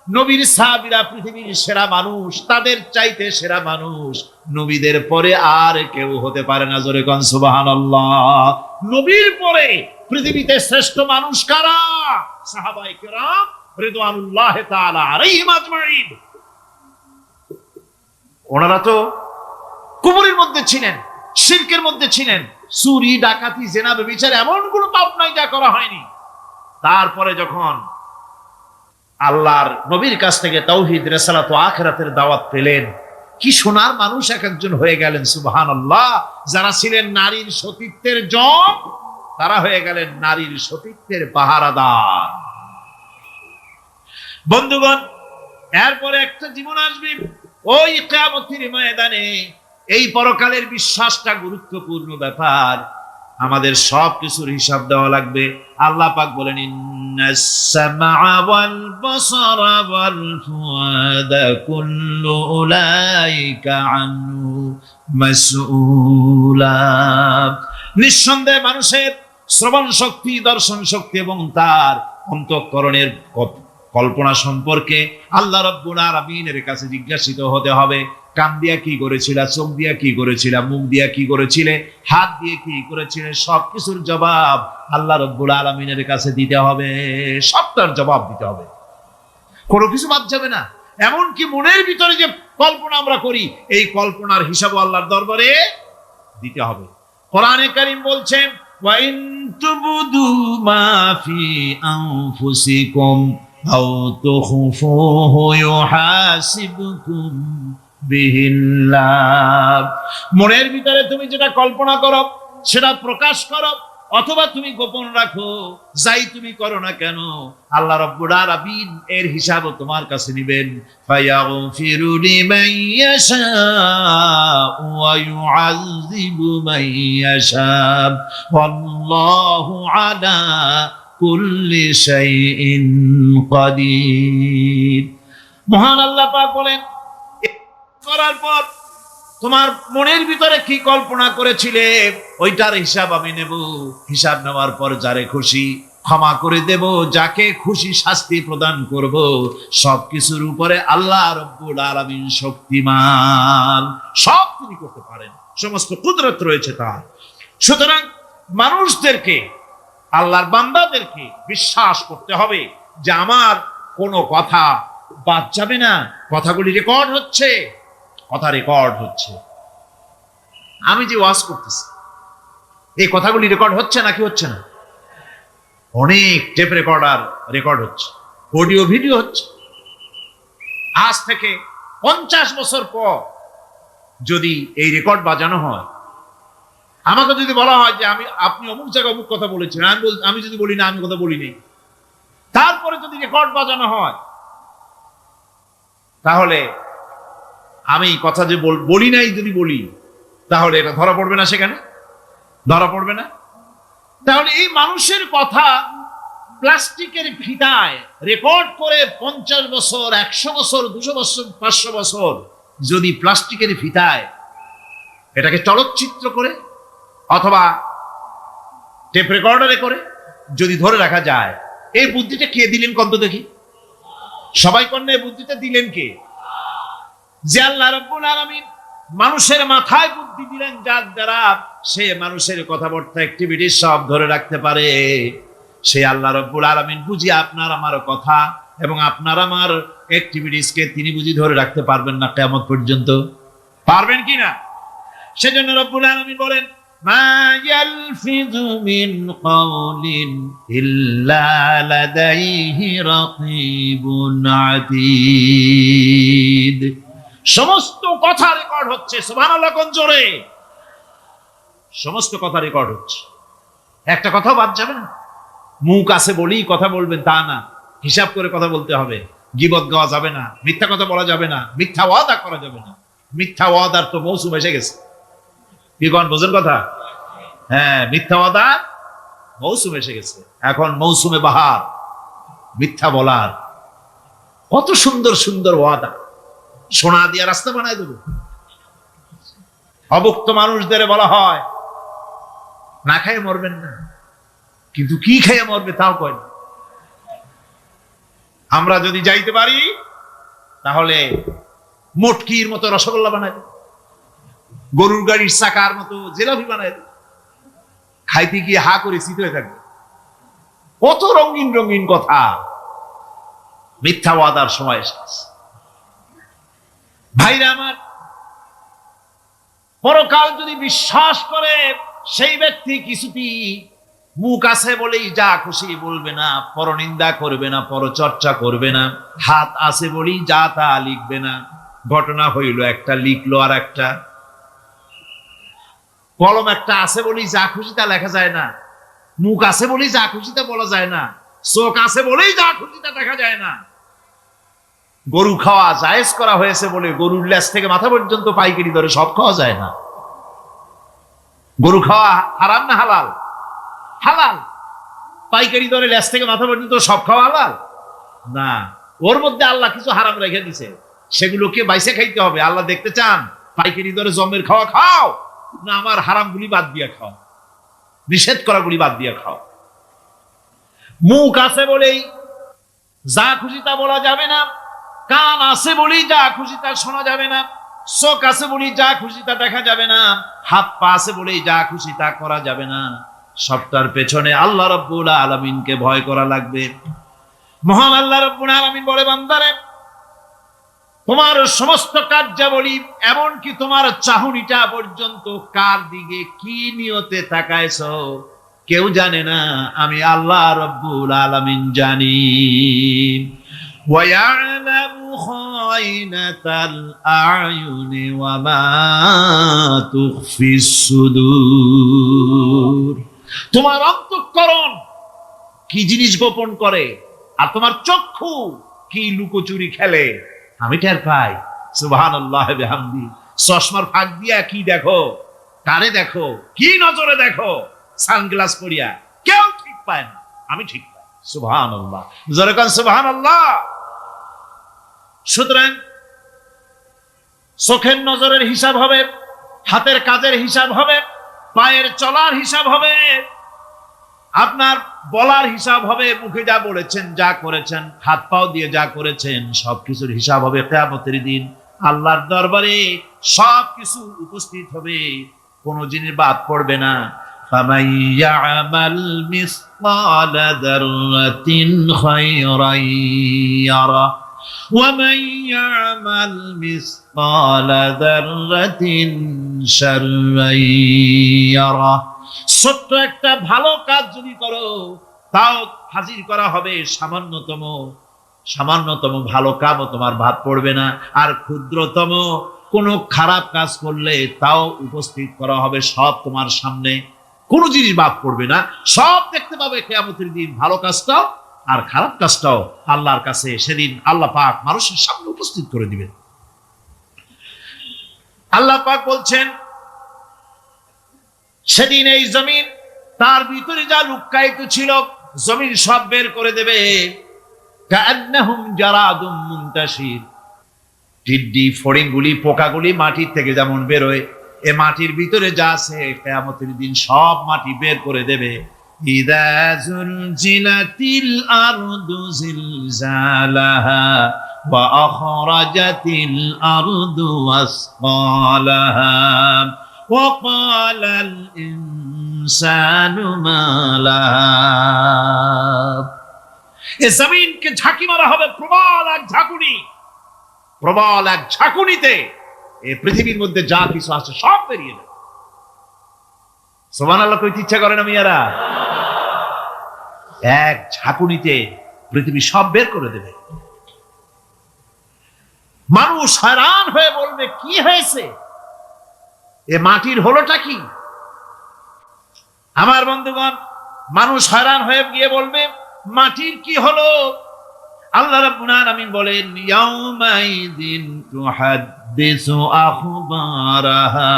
নবীর সাহাবীরা পৃথিবীর সেরা মানুষ, তাদের চাইতে সেরা মানুষ নবীদের পরে আর কেউ হতে পারে না। জোরে কোন সুবহানাল্লাহ। নবীর পরে পৃথিবীতে শ্রেষ্ঠ মানুষ কারা? সাহাবায়ে কেরাম রিদওয়ানুল্লাহ তাআলা আলাইহিম আজমাইন। ওনারা তো কুফরের মধ্যে ছিলেন, শিরকের মধ্যে ছিলেন, চুরি, ডাকাতি, জেনা, ব্যভিচার এমন কোনো পাপ নাই যা করা হয়নি। তারপরে যখন আল্লাহর নবীর কাছ থেকে তাওহীদ, রিসালাত ও আখিরাতের দাওয়াত পেলেন, কি সোনার মানুষ এক একজন হয়ে গেলেন। সুবহানাল্লাহ। যারা ছিলেন নারীর সতীত্বের জম, তারা হয়ে গেলেন নারীর সতীত্বের পাহারাদার। বন্ধুগণ, এরপরে একটা জীবন আসবে, ওই কিয়ামতের ময়দানে। এই পরকালের বিশ্বাসটা গুরুত্বপূর্ণ ব্যাপার, আমাদের সব কিছুর হিসাব দেওয়া লাগবে। আল্লাহ পাক বলেন, ইন্নাস সামআ ওয়াল বাসারা ওয়াল ফুআদা কুল্লু উলাইকা আনহু মাসউলা। নিঃসন্দেহে মানুষের শ্রবণ শক্তি, দর্শন শক্তি এবং তার অন্তঃকরণের কল্পনা সম্পর্কে আল্লাহ রাব্বুল আলামিনের কাছে জিজ্ঞাসিত হতে হবে। কান দিয়া কি করেছিলা, চোখ দিয়া কি করেছিলা, মুখ দিয়া কি করেছিলে, হাত দিয়ে কি করেছিলে, সবকিছুর জবাব আল্লাহ রাব্বুল আলামিনের কাছে দিতে হবে। সবটার জবাব দিতে হবে, কোনো কিছু বাদ যাবে না। এমনকি মনের ভিতরে যে কল্পনা আমরা করি, এই কল্পনার হিসাবও আল্লাহর দরবারে দিতে হবে। কোরআনে কারীম বলছেন, ওয়া ইন তুবদু মা ফি আনফুসিকুম আও তুখফুহু ইউহাসিবকুম বিহিল্লাহ। মনের ভিতরে তুমি যেটা কল্পনা করো সেটা প্রকাশ করো, অথবা তুমি গোপন রাখো, যাই তুমি করো না কেন, আল্লাহ রাব্বুল আলামিন এর হিসাবও তোমার কাছে নেবেন। ফায়াগফিরু লিমান ইয়াশাউ ওয়া ইউআযযিবু মান ইয়াশাউ ওয়াল্লাহু আলা কুল্লি শাইইন কাদির। মহান আল্লাহ পাক বলেন, করার পর তোমার মনের ভিতরে কি কল্পনা করেছিলে ওইটার হিসাব আমি নেব। হিসাব নেওয়ার পর যারে খুশি ক্ষমা করে দেব, যাকে খুশি শাস্তি প্রদান করব। সবকিছুর উপরে আল্লাহ রাব্বুল আলামিন শক্তিমান, সব তিনি করতে পারেন, সমস্ত কুদরত রয়েছে তার। সুতরাং মানুষদেরকে, আল্লাহর বান্দাদেরকে বিশ্বাস করতে হবে যে আমার কোনো কথা বাদ যাবে না। কথাগুলি রেকর্ড হচ্ছে, কথা রেকর্ড হচ্ছে। আমি যে ওয়াজ করতেছি, এই কথাগুলি রেকর্ড হচ্ছে নাকি হচ্ছে না? অনেক টেপ রেকর্ডার রেকর্ড হচ্ছে, অডিও ভিডিও হচ্ছে। আজ থেকে 50 বছর পর যদি এই রেকর্ড বাজানো হয়, আমাকে যদি বলা হয় যে আপনি অমুক জায়গায় অমুক কথা বলেছেন, আমি যদি বলি না আমি কথা বলিনি, তারপরে যদি রেকর্ড বাজানো হয়, তাহলে আমি কথা যে বলি নাই যদি বলি, তাহলে এটা ধরা পড়বে না? সেখানে ধরা পড়বে না? তাহলে এই মানুষের কথা প্লাস্টিকের ফিতায় রেকর্ড করে 50 বছর, 100 বছর, 200 বছর, 500 বছর যদি প্লাস্টিকের ফিতায় এটাকে চলচ্চিত্র করে অথবা টেপ রেকর্ডারে করে যদি ধরে রাখা যায়, এই বুদ্ধিটা কে দিলেন কত দেখি? সবাই কন্যা এই বুদ্ধিটা দিলেন কে? যে আল্লাহ রাব্বুল আলামিন মানুষের মাথায় বুদ্ধি দিলেন, যার দ্বারা সে মানুষের কথাবার্তা, অ্যাক্টিভিটি সব ধরে রাখতে পারে। সে আল্লাহ রাব্বুল আলামিন বুঝি আপনার আমার কথা এবং আপনার আমার অ্যাক্টিভিটিসকে তিনি বুঝি ধরে রাখতে পারবেন না কিয়ামত পর্যন্ত? পারবেন কি না? সেজন্য রাব্বুল আলামিন বলেন, মা ইয়ালফিযু মিন কাওলিন ইল্লা লাদাইহি রাকীবুন আতীদ। সমস্ত কথা রেকর্ড হচ্ছে। সুবহানাল্লাহ কোন জোরে। সমস্ত কথা রেকর্ড হচ্ছে, একটা কথা বাদ যাবে না। মুখ আছে বলেই কথা বলবেন তা না, হিসাব করে কথা বলতে হবে। গীবত গাওয়া যাবে না, মিথ্যা কথা বলা যাবে না, মিথ্যা ওয়াদা করা যাবে না। মিথ্যা ওয়াদার তো মৌসুম এসে গেছে। কি কোন বোঝেন কথা? হ্যাঁ, মিথ্যা ওয়াদা মৌসুম এসে গেছে। এখন মৌসুমে বাহার, মিথ্যা বলার। কত সুন্দর সুন্দর ওয়াদা, সোনা দিয়া রাস্তা বানায় দেবো। অভুক্ত মানুষদের বলা হয় না খেয়ে মরবেন না, কিন্তু কি খেয়ে মরবে তাও কয় না। আমরা যদি যাইতে পারি তাহলে মটকির মতো রসগোল্লা বানাই দেব, গরুর গাড়ির চাকার মতো জিলাপি বানাই দেব, খাইতে গিয়ে হা করে শীত হয়ে থাকবে। কত রঙিন রঙিন কথা। মিথ্যা ওয়াদার সময় এসেছে। ভাইরা আমার, পরকাল যদি বিশ্বাস করে সেই ব্যক্তি কিছুতেই মুখ আছে বলেই যা খুশি বলবে না, পরনিন্দা করবে না, পরচর্চা করবে না, হাত আছে বলেই যা তা লিখবে না। ঘটনা হইল একটা, লিখলো আর একটা। কলম একটা আছে বলেই যা খুশি তা লেখা যায় না, মুখ আছে বলেই যা খুশি তা বলা যায় না, চোখ আছে বলেই যা খুশি তা দেখা যায় না। গরু খাওয়া জায়েজ করা হয়েছে বলে গরুর লেজ থেকে মাথা পর্যন্ত পাইকারি দরে সব খাওয়া যায় না। গরু খাওয়া হারাম না হালাল? হালাল। পাইকারি দরে লেজ থেকে মাথা পর্যন্ত সব খাওয়া হালাল না। ওর মধ্যে আল্লাহ কিছু হারাম রেখে দিছে, সেগুলোকে বাইসে খাইতে হবে। আল্লাহ দেখতে চান পাইকারি দরে জমের খাওয়া খাও, না আমার হারাম গুলি বাদ দিয়া খাও, নিষেধ করা গুলি বাদ দিয়া খাও। মুখ আছে বলেই যা খুশি তা বলা যাবে না, কান আছে বলেই যা খুশি তা শোনা যাবে না, চোখ আছে বলেই যা খুশি তা দেখা যাবে না, হাত পা আছে বলেই যা খুশি তা করা যাবে না। সবটার পেছনে আল্লাহ রাব্বুল আলামিনকে ভয় করা লাগবে। মহান আল্লাহ রাব্বুল আলামিন বলে, বান্দারে তোমার সমস্ত কার্যাবলী, এমনকি তোমার চাহনিটা পর্যন্ত কার দিকে কি নিয়তে তাকায়ছো কেউ জানে না, আমি আল্লাহ রাব্বুল আলামিন জানি। وَيَعْلَمُ خَائِنَةَ الْأَعْيُنِ وَمَا تُخْفِي الصُّدُورُ। তোমার অন্তঃকরণ কি জিনিস গোপন করে, আর তোমার চক্ষু কি লুকোচুরি খেলে, আমি টের পাই। সুবহানাল্লাহ বিহামদি। চশমার ফাঁক দিয়া কি দেখো, কারে দেখো, কি নজরে দেখো, সানগ্লাস পরিয়া, কেউ ঠিক পায় না, আমি ঠিক পাই। সুবহানাল্লাহ, জোরে কান সুবহানাল্লাহ। সুতরাং চোখের নজরের হিসাব হবে, হাতের কাজের হিসাব হবে, পায়ের চলার হিসাব হবে, আপনার বলার হিসাব হবে, মুখে যা বলেছেন, যা করেছেন, হাত পাও দিয়ে যা করেছেন, সবকিছুর হিসাব হবে কিয়ামতের দিন। আল্লাহর দরবারে সবকিছু উপস্থিত হবে, কোনো জিনিস বাদ পড়বে না। فَمَن يَعْمَلْ مِثْقَالَ ذَرَّةٍ خَيْرًا يَرَهُ وَمَن يَعْمَلْ مِثْقَالَ ذَرَّةٍ شَرًّا يَرَهُ। ছোট্ট একটা ভালো কাজ যদি করো, তাও হাজির করা হবে সামান্যতম ভালো কাজও তোমার বাদ পড়বে না। আর ক্ষুদ্রতম কোনো খারাপ কাজ করলে তাও উপস্থিত করা হবে, সব তোমার সামনে, কোনো জিনিস বাদ পড়বে না, সব দেখতে পাবে কিয়ামতের দিন। ভালো কাজটাও আর খারাপ কাজটাও আল্লাহর কাছে সেদিন আল্লাহ পাক মানুষের সামনে উপস্থিত করে দিবেন। আল্লাহ পাক বলছেন, সেদিন এই জমিন, তার ভিতরে যা লুক্কায়িত ছিল, জমিন সব বের করে দেবে। কাআন্নাহুম জারাদুম মুনতাশির। টিড্ডি, ফড়িংগুলি, পোকাগুলি মাটির থেকে যেমন বেরোয়, এ মাটির ভিতরে যা আছে কিয়ামতের দিন সব মাটি বের করে দেবে। ইযা যুলজিলাতিল আরদু জিলজালাহা ওয়া আখরাজাতিল আরদু আসকালাহা ওয়া ক্বালাল ইনসানু মা লাহা। এ জমিনকে ঝাঁকি মারা হবে প্রবল এক ঝাঁকুনি, প্রবল এক ঝাঁকুনিতে এই পৃথিবীর মধ্যে যা কিছু আছে সব বেরিয়ে যাবে। সুবহানাল্লাহ কইতে ইচ্ছা করে না মিয়ারা? এক ঝাঁকুনিতে পৃথিবী সব বের করে দেবে। মানুষ হয়রান হয়ে বলবে, কি হয়েছে, এ মাটির হলোটা কি? আমার বন্ধুগণ, মানুষ হয়রান হয়ে গিয়ে বলবে, মাটির কি হলো? আল্লাহ রাব্বুল আলামিন বলেন, ইয়াউমাইযিন তুহাদ্দিসু আখবারাহা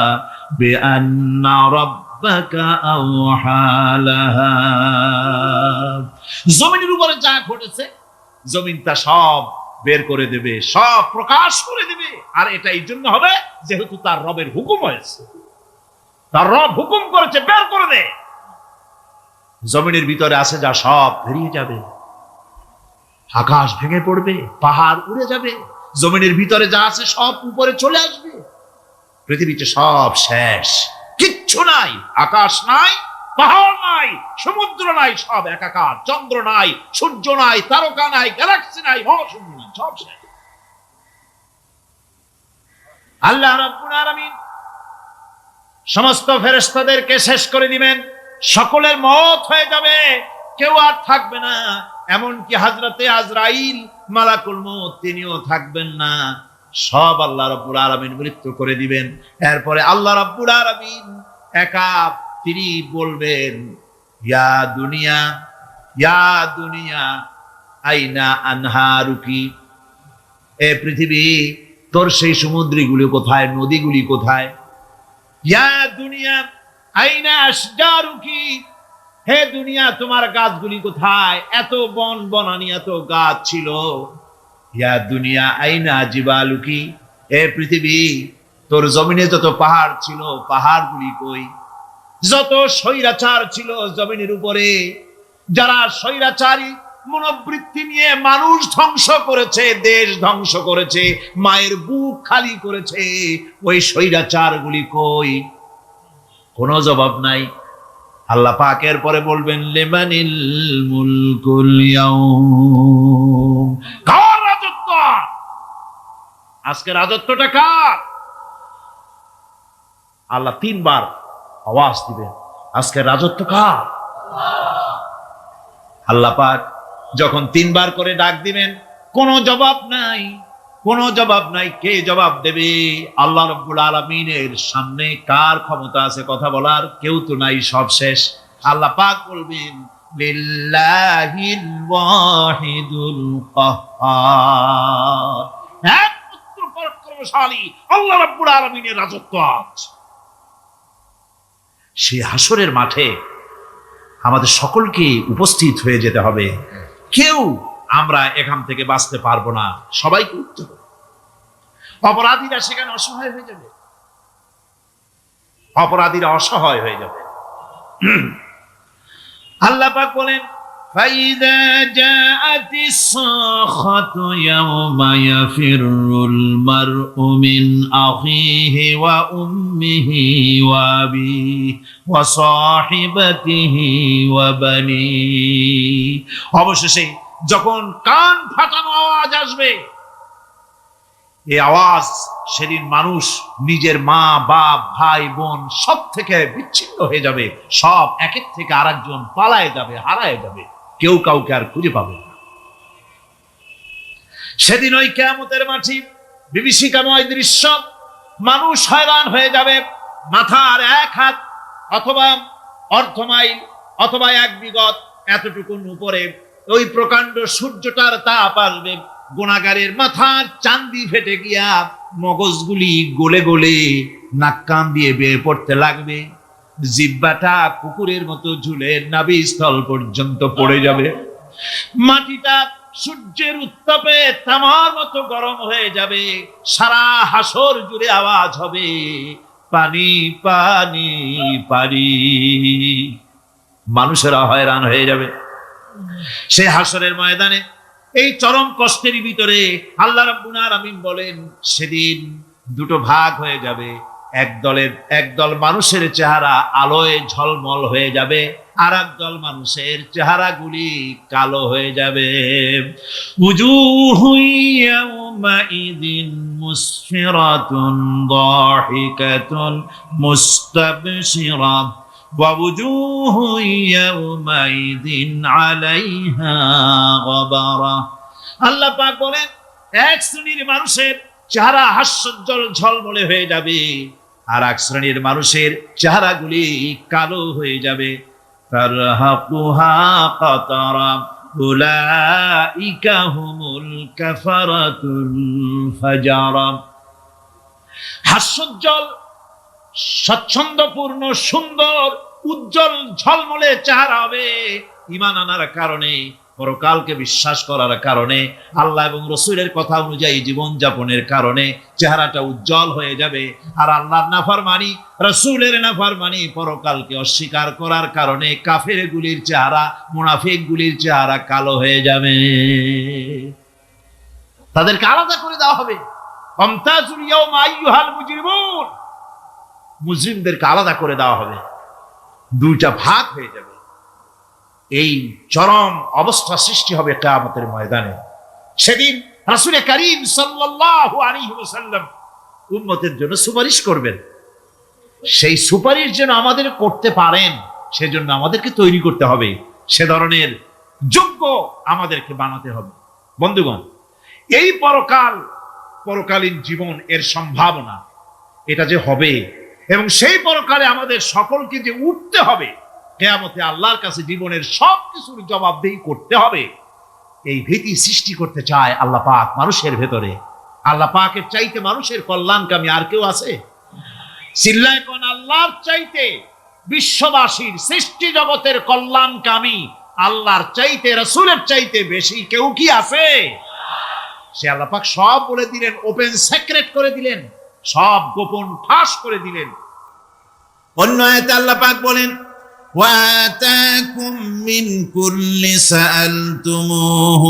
বিআন্না রাব্বাকা আওহালাহা। জমিনের উপরে যা ঘটেছে জমিন তা সব বের করে দেবে, সব প্রকাশ করে দেবে। আর এটা এই জন্য হবে যেহেতু তার রবের হুকুম হয়েছে, তার রব হুকুম করেছে, বের করে দে। জমিনের ভিতরে আছে যা সব বেরিয়ে যাবে, আকাশ ভেঙে পড়বে, পাহাড় উড়ে যাবে, জমিনের ভিতরে যা আছে সব উপরে চলে আসবে, পৃথিবীতে সব শেষ, কিচ্ছু নাই, আকাশ নাই, পাহাড় নাই, সমুদ্র নাই, সব একাকার, চন্দ্র নাই, সূর্য নাই, তারকা নাই, গ্যালাক্সি নাই, মহাশূন্য নাই, সব শেষ। আল্লাহ রাব্বুল আলামিন সমস্ত ফেরেশতাদেরকে শেষ করে দিবেন, সকলের মওত হয়ে যাবে, কেউ আর থাকবে না, এমনকি হযরতে আজরাইল মালাকুল মউত তিনিও থাকবেন না, সব আল্লাহ রাব্বুল আলামিন মৃত্যু করে দিবেন। এরপরে আল্লাহ রাব্বুল আলামিন একা তিনি বলবেন, ইয়া দুনিয়া, ইয়া দুনিয়া আইনা আনহারুকি, এ পৃথিবী তোর সেই সমুদ্রগুলি কোথায়, নদীগুলি কোথায়? ইয়া দুনিয়া আইনা আশজারুকি, হে দুনিয়া তোমার গাছগুলি কোথায়, এত বন বনানি এত গাছ ছিল। ইয়া দুনিয়া আইনা জিবালুকি, হে পৃথিবী তোর জমিনে যত পাহাড় ছিল পাহাড়গুলি কই? যত স্বৈরাচার ছিল জমিনের উপরে, যারা স্বৈরাচারী মনোবৃত্তি নিয়ে মানুষ ধ্বংস করেছে, দেশ ধ্বংস করেছে, মায়ের বুক খালি করেছে, ওই স্বৈরাচারগুলি কই? কোনো জবাব নাই। আল্লাহ পাক এর পরে বলবেন, লিমানিল মুলকুল ইয়াউম, কার রাজত্ব আজকে, রাজত্বটা কার? আল্লাহ তিনবার আওয়াজ দিবেন, আজকে রাজত্ব কার? আল্লাহ পাক যখন তিনবার করে ডাক দিবেন, কোনো জবাব নাই, কোনো জবাব নাই। কে জবাব দেবে? আল্লাহ রাব্বুল আলামিনের সামনে কার ক্ষমতা আছে কথা বলার? কেউ তো নাই, সব শেষ। আল্লাহ পাক বলবেন, লিল্লাহিল ওয়াহিদুল কাহ্হার, একমাত্র পরাক্রমশালী আল্লাহ রাব্বুল আলামিনের রাজত্ব আছে। সেই হাসরের মাঠে আমাদের সকলকে উপস্থিত হয়ে যেতে হবে, কেউ আমরা এখান থেকে বাঁচতে পারবো না, সবাইকে উঠতে হবে। অপরাধীরা সেখানে অসহায় হয়ে যাবে, অপরাধীরা অসহায় হয়ে যাবে। আল্লাহ পাক বলেন, ফাইদা জাআতিস সাখাতু ইয়াওমা ইয়াফিরুল মারউ মিন আখিহি ওয়া উম্মিহি ওয়া আবিহি ওয়া সাহিবাতিহি ওয়া বানিহি। অবশেষে যখন কান ফাটানো আওয়াজ আসবে, এই আওয়াজ সেদিন মানুষ নিজের মা বাপ ভাই বোন সব থেকে বিচ্ছিন্ন হয়ে যাবে, সব একের থেকে আরেকজন পালায় যাবে, হারায় যাবে, কেউ কাউকে আর খুঁজে পাবে না। সেদিন ওই কিয়ামতের মাঠে বিভীষিকাময় দৃশ্য, মানুষ হয়রান হয়ে যাবে, মাথার এক হাত অথবা অর্ধ মাইল অথবা এক বিগত এতটুকুন উপরে ওই প্রকাণ্ড সূর্যটার তাপ আসবে, গুনাহগারের মাথার চান্দি ফেটে গিয়া মগজগুলি গলে গলে নাক কান দিয়ে বের পড়তে লাগবে, জিহ্বাটা কুকুরের মতো ঝুলে নাভিস্থল পর্যন্ত পড়ে যাবে, মাটিটা সূর্যের উত্তাপে তামার মতো গরম হয়ে যাবে, সারা হাসর জুড়ে আওয়াজ হবে, পানি পানি পানি। মানুষেরা হয়রান হয়ে যাবে সেই হাসরের ময়দানে। এই চরম কষ্টের ভিতরে আল্লাহ রাব্বুল আলামিন বলেন, সেদিন দুটো ভাগ হয়ে যাবে, একদল মানুষের চেহারা আলোয় ঝলমল হয়ে যাবে, আর একদল মানুষের চেহারাগুলি কালো হয়ে যাবে। উজুহু ইয়াওমাইযিন মুসফিরাতুন দাহিকাতুন মুস্তাবশিরা ووجوه يومئذ عليها غبرة। আল্লাহ পাক বলেন, এক শ্রেণীর মানুষের চেহারা হাস্যোজ্জ্বল ঝলমলে হয়ে যাবে, আর এক শ্রেণীর মানুষের চেহারাগুলি কালো হয়ে যাবে। তারহাকুহা কাতারা উলাইকা হুমুল কাফারাতুল ফাজারা। হাস্যোজ্জ্বল, স্বচ্ছন্দপূর্ণ, সুন্দর, উজ্জ্বল ঝলমলে চেহারা হবে ঈমান আনার কারণে, পরকালকে বিশ্বাস করার কারণে, আল্লাহ এবং রসুলের কথা অনুযায়ী জীবন যাপনের কারণে চেহারাটা উজ্জ্বল হয়ে যাবে। আর আল্লাহর নাফরমানি, রসুলের নাফরমানি, পরকালকে অস্বীকার করার কারণে কাফের গুলির চেহারা, মুনাফিক গুলির চেহারা কালো হয়ে যাবে। তাদেরকে আলাদা করে দেওয়া হবে। আমতাজুল ইয়াওমা আইয়ুহাল মুজরিমুন, মুজরিমদেরকে আলাদা করে দেওয়া হবে, দুইটা ভাগ হয়ে যাবে। এই চরম অবস্থা সৃষ্টি হবে কিয়ামতের ময়দানে। সেদিন রাসূল করিম সাল্লাল্লাহু আলাইহি ওয়াসাল্লাম উম্মতের জন্য সুপারিশ করবেন। সেই সুপারিশ যেন আমাদের করতে পারেন, সেজন্য আমাদেরকে তৈরি করতে হবে, সে ধরনের যোগ্য আমাদেরকে বানাতে হবে। বন্ধুগণ, এই পরকালীন জীবন, এর সম্ভাবনা, এটা যে হবে এবং সেই পরকালে আমাদের সকলকে যে উঠতে হবে, কিয়ামতে আল্লাহর কাছে জীবনের সবকিছুর জবাবদিহি করতে হবে, এই ভীতি সৃষ্টি করতে চায় আল্লাহ পাক মানুষের ভেতরে। আল্লাহ পাকের চাইতে মানুষের কল্যাণকামী আর কেউ আছে? চিল্লায় কোন আল্লাহর চাইতে, বিশ্ববাসীর সৃষ্টি জগতের কল্যাণকামী আল্লাহর চাইতে, রাসূলের চাইতে বেশি কেউ কি আছে? সে আল্লাহ পাক সব বলে দিলেন, ওপেন সিক্রেট করে দিলেন, সব গোপন ফাঁস করে দিলেন। অন্য আয়াতে আল্লাহ পাক বলেন, وآتاكم من كل سألتموه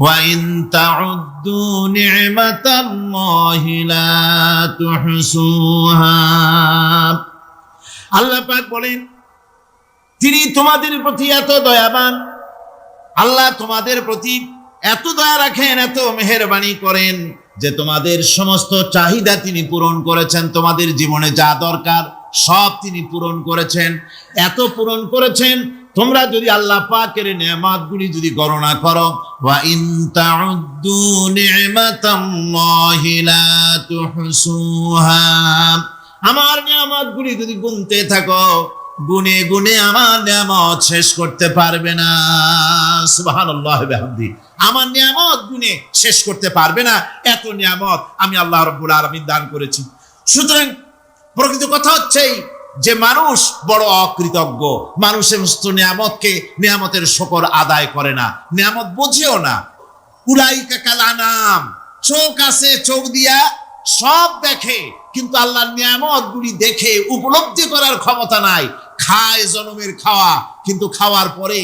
وإن تعدوا نعمة الله لا تحصوها। আল্লাহ পাক বলেন, তিনি তোমাদের প্রতি এত দয়াবান, আল্লাহ তোমাদের প্রতি এত দয়া রাখেন, এত মেহেরবানি করেন যে তোমাদের সমস্ত চাহিদা তিনি পূরণ করেছেন। তোমাদের জীবনে যা দরকার সব তিনি পূরণ করেছেন। এত পূরণ করেছেন, তোমরা যদি আল্লাহ পাকের নেয়ামতগুলি যদি গণনা করো, ওয়া ইন তাউদ্দু নি'মাতাল্লাহি লা তুহসুহা, আমার নেয়ামতগুলি যদি গুনতে থাকো, গুনে গুনে আমার নেয়ামত শেষ করতে পারবে না। সুবহানাল্লাহ ওয়া বিহামদিহি, আমার নিয়ামত গুনে শেষ করতে পারবে না, এত নিয়ামত আমি আল্লাহ রাব্বুল আলামিন দান করেছি। সুতরাং প্রকৃত কথা হচ্ছে যে মানুষ বড় অকৃতজ্ঞ, মানুষ সমস্ত নিয়ামতের শুকর আদায় করে না, নিয়ামত বোঝেও না। উলাইকা কাল আনাম, চোখ আছে, চোখ দিয়া সব দেখে, কিন্তু আল্লাহর নিয়ামত গুলি দেখে উপলব্ধি করার ক্ষমতা নাই। খায় জনমের খাওয়া, কিন্তু খাওয়ার পরে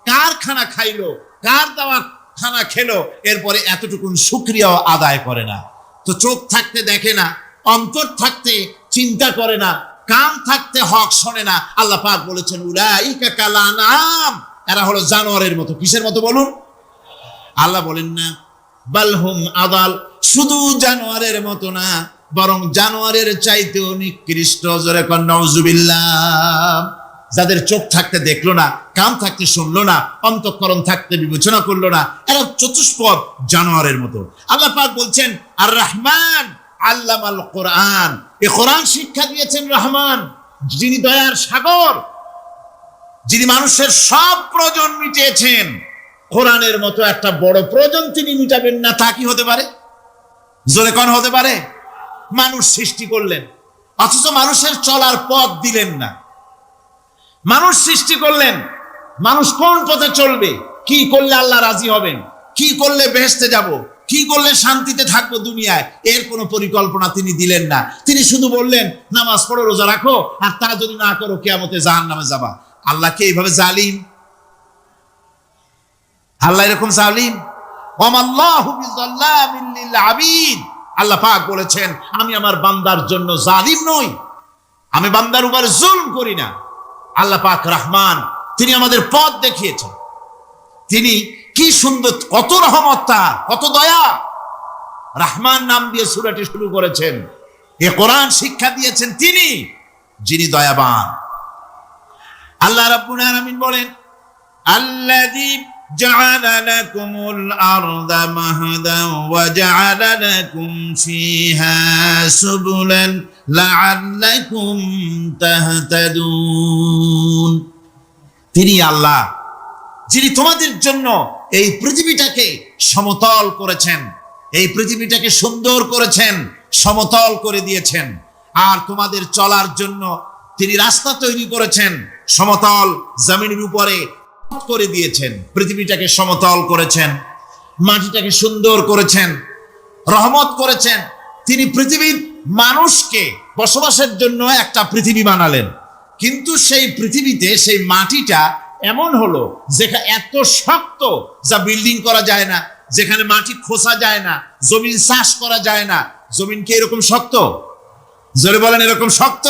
কার খানা খাইলো, কার দেওয়া খানা খেলো, এরপরে এতটুকুন শুকরিয়াও আদায় করে না। তো চোখ থাকতে দেখে না, অন্তর থাকতে চিন্তা করে না, কান থাকতে হক শোনে না। আল্লাহ পাক বলেছেন, উলাইকা কাল আনাম, এরা হলো জানোয়ারের মতো। কিসের মতো বলুন? আল্লাহ বলেন না বালহুম আদাল, শুধু জানোয়ারের মতো না, বরং জানোয়ারের চাইতেও নিকৃষ্ট। জোরে কোন নাউজুবিল্লাহ। যাদের চোখ থাকতে দেখলো না, কান থাকতে শুনলো না, অন্তঃকরণ থাকতে বিবেচনা করলো না, এরা চতুষ্পদ জানোয়ারের মতো। আল্লাহ পাক বলছেন, আর রহমান আল্লামাল কোরআন, এই কোরআন শিক্ষা দিয়েছেন রহমান, যিনি দয়ার সাগর, যিনি মানুষের সব প্রয়োজন মিটিয়েছেন। কোরআনের মতো একটা বড় প্রয়োজন তিনি মিটাবেন না, তা কি হতে পারে? জোরে কোন হতে পারে? মানুষ সৃষ্টি করলেন, অথচ মানুষের চলার পথ দিলেন না। মানুষ সৃষ্টি করলেন, মানুষ কোন পথে চলবে, কি করলে আল্লাহ রাজি হবেন, কি করলে বেহেশতে যাব, কি করলে শান্তিতে থাকবো দুনিয়ায়, এর কোনো পরিকল্পনা তিনি দিলেন না। তিনি শুধু বললেন, নামাজ পড়ো, রোজা রাখো, আর তা যদি না করো কিয়ামতে জাহান্নামে যাবা। আল্লাহ কি এইভাবে জালিম? আল্লাহ এরকম জালিম? ওয়ামাল্লাহু বিযাল্লামিন লিল আবিদ। আল্লাহ পাক বলেছেন, আমি আমার বান্দার জন্য জালিম নই, আমি বান্দার উপর জুলম করি না। আল্লাহ পাক রহমান, তিনি আমাদের পথ দেখিয়েছেন। তিনি কি সুন্দর, কত রহমত তার, কত দয়া। রহমান নাম দিয়ে সূরাটি শুরু করেছেন। এই কোরআন শিক্ষা দিয়েছেন তিনি, যিনি দয়াবান। আল্লাহ রাব্বুল আলামিন বলেন, আল্লাযী জাআলা লাকুমুল আরদা মাহদান ওয়া জাআলা লাকুম ফীহা সুবুলান লাআল্লাকুম তাহতাদুন। তিনি আল্লাহ যিনি তোমাদের জন্য এই পৃথিবীটাকে সমতল করেছেন, এই পৃথিবীটাকে সুন্দর করেছেন, সমতল করে দিয়েছেন। আর তোমাদের চলার জন্য তিনি রাস্তা তৈরি করেছেন, সমতল জমিনের উপরে করে দিয়েছেন, পৃথিবীটাকে সমতল করেছেন, মাটিটাকে সুন্দর করেছেন, রহমত করেছেন। তিনি পৃথিবীর মানুষকে বসবাসের জন্য একটা পৃথিবী বানালেন, কিন্তু সেই পৃথিবীতে সেই মাটিটা এমন হলো যেখানে এত শক্ত যা বিল্ডিং করা যায় না, যেখানে মাটি খোসা যায় না, জমিন চাষ করা যায় না। জমিন কি এরকম শক্ত? জোরে বলেন, এরকম শক্ত?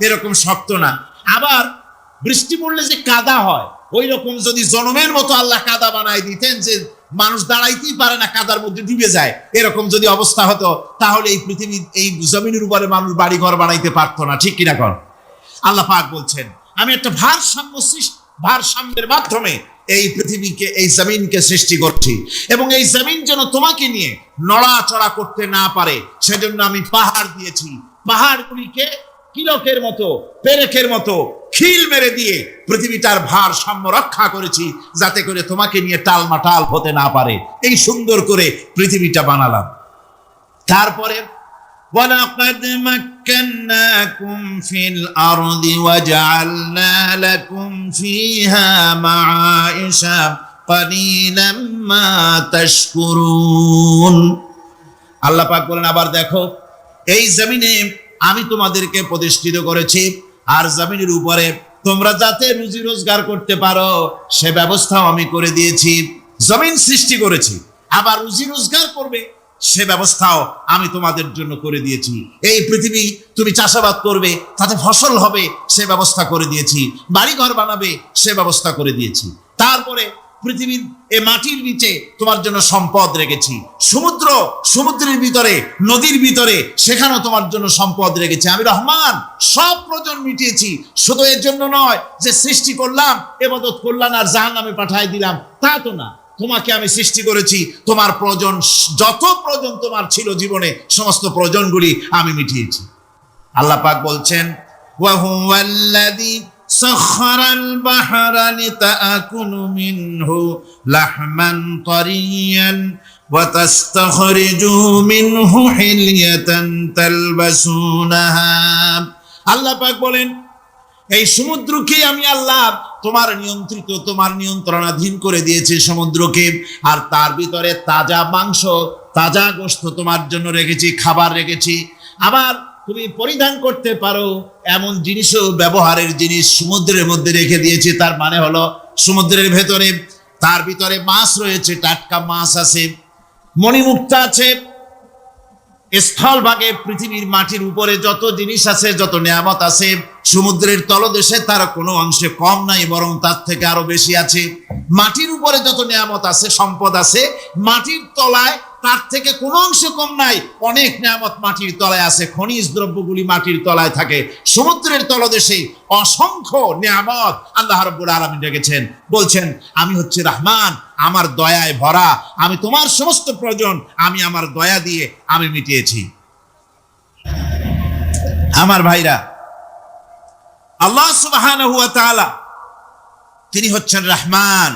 এরকম শক্ত না। আবার বৃষ্টি পড়লে যে কাদা হয়, ওই রকম যদি জনমের মতো আল্লাহ কাদা বানায় দিতেন যে মানুষ দাঁড়াইতেই পারে না, কাদার মধ্যে ডুবে যায়, এরকম যদি অবস্থা হতো তাহলে এই পৃথিবী, এই জমিনের উপরে মানুষ বাড়ি ঘর বানাইতে পারতো না। ঠিক কিনা কর? আল্লাহ পাক বলছেন, আমি একটা ভারসাম্যের মাধ্যমে এই পৃথিবীকে, এই জমিনকে সৃষ্টি করছি, এবং এই জমিন যেন তোমাকে নিয়ে নড়াচড়া করতে না পারে সেজন্য আমি পাহাড় দিয়েছি। পাহাড়গুলিকে কিলকের মতো, পেরেকের মতো খিল মেরে দিয়ে পৃথিবীটার ভারসাম্য রক্ষা করেছি, যাতে করে তোমাকে নিয়ে টালমাটাল হতে না পারে। এই সুন্দর করে পৃথিবীটা বানালাম। তারপরে وَلَقَدْ مَكَّنَّاكُمْ فِي الْأَرْضِ وَجَعَلْنَا لَكُمْ فِيهَا مَعَائِشَ قَلِيلًا مَا تَشْكُرُونَ। আল্লাহ পাক বলেন, আবার দেখো, এই জমিনে আমি তোমাদেরকে প্রতিষ্ঠিত করেছি, আর জমিনের উপরে তোমরা যাতে রুজি রোজগার করতে পারো সে ব্যবস্থাও আমি করে দিয়েছি। জমিন সৃষ্টি করেছি, আবার রুজি রোজগার করবে সে ব্যবস্থাও আমি তোমাদের জন্য করে দিয়েছি। এই পৃথিবী তুমি চাষাবাদ করবে, তাতে ফসল হবে সে ব্যবস্থা করে দিয়েছি, বাড়িঘর বানাবে সে ব্যবস্থা করে দিয়েছি। তারপরে পৃথিবীর এই মাটির নিচে তোমার জন্য সম্পদ রেখেছি, সমুদ্রের ভিতরে, নদীর ভিতরে, সেখানেও তোমার জন্য সম্পদ রেখেছি। আমি রহমান, সব প্রয়োজন মিটিয়েছি। শুধু এর জন্য নয় যে সৃষ্টি করলাম, ইবাদত করলাম আর জাহান্নামে পাঠাই দিলাম, তা তো না। তোমাকে আমি সৃষ্টি করেছি, তোমার প্রয়োজন, যত প্রয়োজন তোমার ছিল জীবনে, সমস্ত প্রয়োজনগুলি আমি মিটিয়েছি। আল্লাহ পাক বলছেন, ওয়া হুয়াল্লাযী সাখখারাল বাহরা লিতাকুলু মিনহু লাহমান তারিয়ান ওয়া তাস্তাখরিজু মিনহু হিলিয়াতান তালবাসুনাহা। আল্লাহ পাক বলেন, এই সমুদ্রকে আমি আল্লাহ তোমার নিয়ন্ত্রিত, তোমার নিয়ন্ত্রণাধীন করে দিয়েছি সমুদ্রকে, আর তার ভিতরে তাজা মাংস, তাজা গোশত তোমার জন্য রেখেছি, খাবার রেখেছি। আবার তুমি পরিধান করতে পারো এমন জিনিসও, ব্যবহারের জিনিস সমুদ্রের মধ্যে রেখে দিয়েছি। তার মানে হলো সমুদ্রের ভেতরে, তার ভিতরে মাছ রয়েছে, টাটকা মাছ আছে, মণিমুক্তা আছে। স্থলভাগে পৃথিবীর মাটির উপরে যত জিনিস আছে, যত নিয়ামত আছে, সমুদ্রের তলদেশে তার কোনো অংশে কম নাই, বরং তার থেকে আরো বেশি আছে। মাটির উপরে যত নিয়ামত আছে, সম্পদ আছে, মাটির তলায় তার থেকে কোনো অংশে কম নাই, অনেক নিয়ামত মাটির তলায় আছে। খনিজ দ্রব্যগুলি মাটির তলায় থাকে। সমুদ্রের তলদেশে অসংখ্য নিয়ামত আল্লাহ রাব্বুল আলামিন রেখেছেন। বলছেন, আমি হচ্ছে রহমান, আমার দয়ায় ভরা, আমি তোমার সমস্ত প্রয়োজন আমি আমার দয়া দিয়ে আমি মিটিয়েছি। আমার ভাইরা, আল্লাহ সুবহানাহু ওয়া তাআলা তিনি হচ্ছেন রহমান,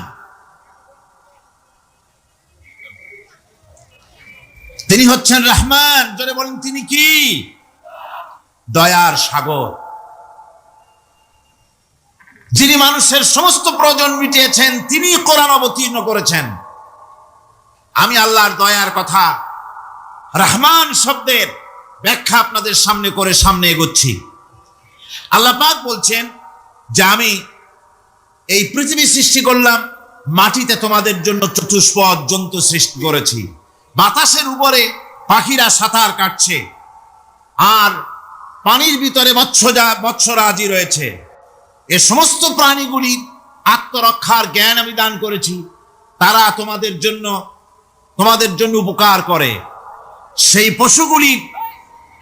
তিনি হচ্ছেন রহমান। জোরে বলেন, তিনি কি? দয়ার সাগর, যিনি মানুষের সমস্ত প্রয়োজন মিটিয়েছেন, তিনি কোরআন অবতীর্ণ করেছেন। আমি আল্লাহর দয়ার কথা, রহমান শব্দের ব্যাখ্যা আপনাদের সামনে করে সামনে এগোচ্ছি। আল্লাহ পাক বলছেন যে আমি এই পৃথিবী সৃষ্টি করলাম, মাটিতে তোমাদের জন্য চতুষ্পদ জন্তু সৃষ্টি করেছি, বাতাসের উপরে পাখিরা সাঁতার কাটছে, আর পানির ভিতরে মৎস্যরাজি রয়েছে। এ সমস্ত প্রাণীগুলি আত্মরক্ষার জ্ঞান আমি দান করেছি, তারা তোমাদের জন্য উপকার করে। সেই পশুগুলি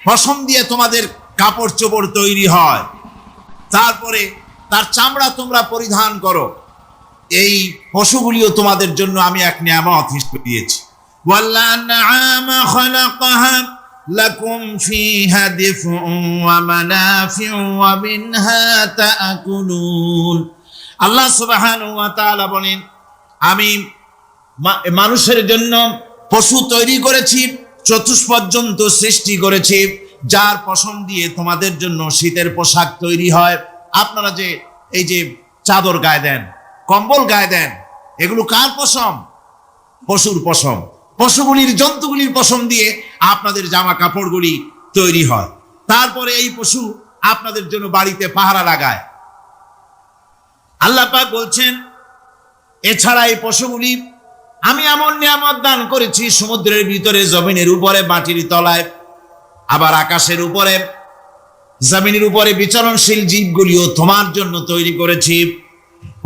পশম দিয়ে তোমাদের কাপড় চোপড় তৈরি হয়। তারপরে তার চামড়া তোমরা পরিধান করো। এই পশুগুলিও তোমাদের জন্য আমি এক নিয়ামত হিসেবে দিয়েছি। ওয়াল-আনআমা খালাকাহা লাকুম ফীহা দিফউন ওয়া মানাফিউ ওয়া মিনহা তা'কুলুন। আল্লাহ সুবহানাহু ওয়া তাআলা বলেন, আমি মানুষের জন্য পশু তৈরি করেছি, চতুষ্পর্যন্ত সৃষ্টি করেছি, যার পশম দিয়ে তোমাদের জন্য শীতের পোশাক তৈরি হয়। আপনারা যে এই যে চাদর গায়ে দেন, কম্বল গায়ে দেন, এগুলো কার পশম? পশুর পশম। পশুগুলির, জন্তুগুলির পশম দিয়ে আপনাদের জামা কাপড়গুলি তৈরি হয়। তারপরে এই পশু আপনাদের জন্য বাড়িতে পাহারা লাগায়। আল্লাহ পাক বলছেন, এছাড়া এই পশুগুলি আমি এমন নিয়ামত দান করেছি, সমুদ্রের ভিতরে, জমিনের উপরে, মাটির তলায়, আবার আকাশের উপরে, জমিনের উপরে বিচরণশীল জীবগুলিও তোমার জন্য তৈরি করেছি।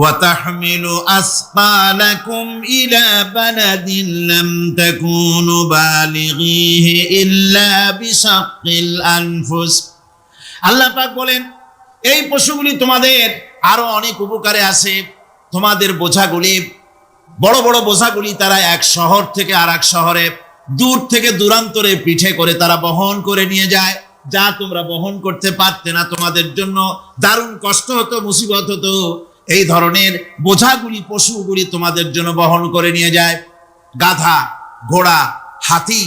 وَتَحْمِلُ أَثْقَالَكُمْ إِلَى بَلَدٍ لَمْ تَكُونُوا بَالِغِيهِ إِلَّا بِشَقِّ الْأَنفُسِ। আল্লাহ পাক বলেন, এই পশুগুলি তোমাদের আরো অনেক উপকারে আছে। তোমাদের বোঝাগুলি, বড় বড় বোঝাগুলি তারা এক শহর থেকে আর এক শহরে, দূর থেকে দূরান্তরে পিঠে করে তারা বহন করে নিয়ে যায়, যা তোমরা বহন করতে পারতে না। তোমাদের জন্য দারুণ কষ্ট হতো, মুসিবত হতো। এই ধরনের বোঝাগুলি, পশুগুলি তোমাদের জন্য বহন করে নিয়ে যায়। গাধা, ঘোড়া, হাতি,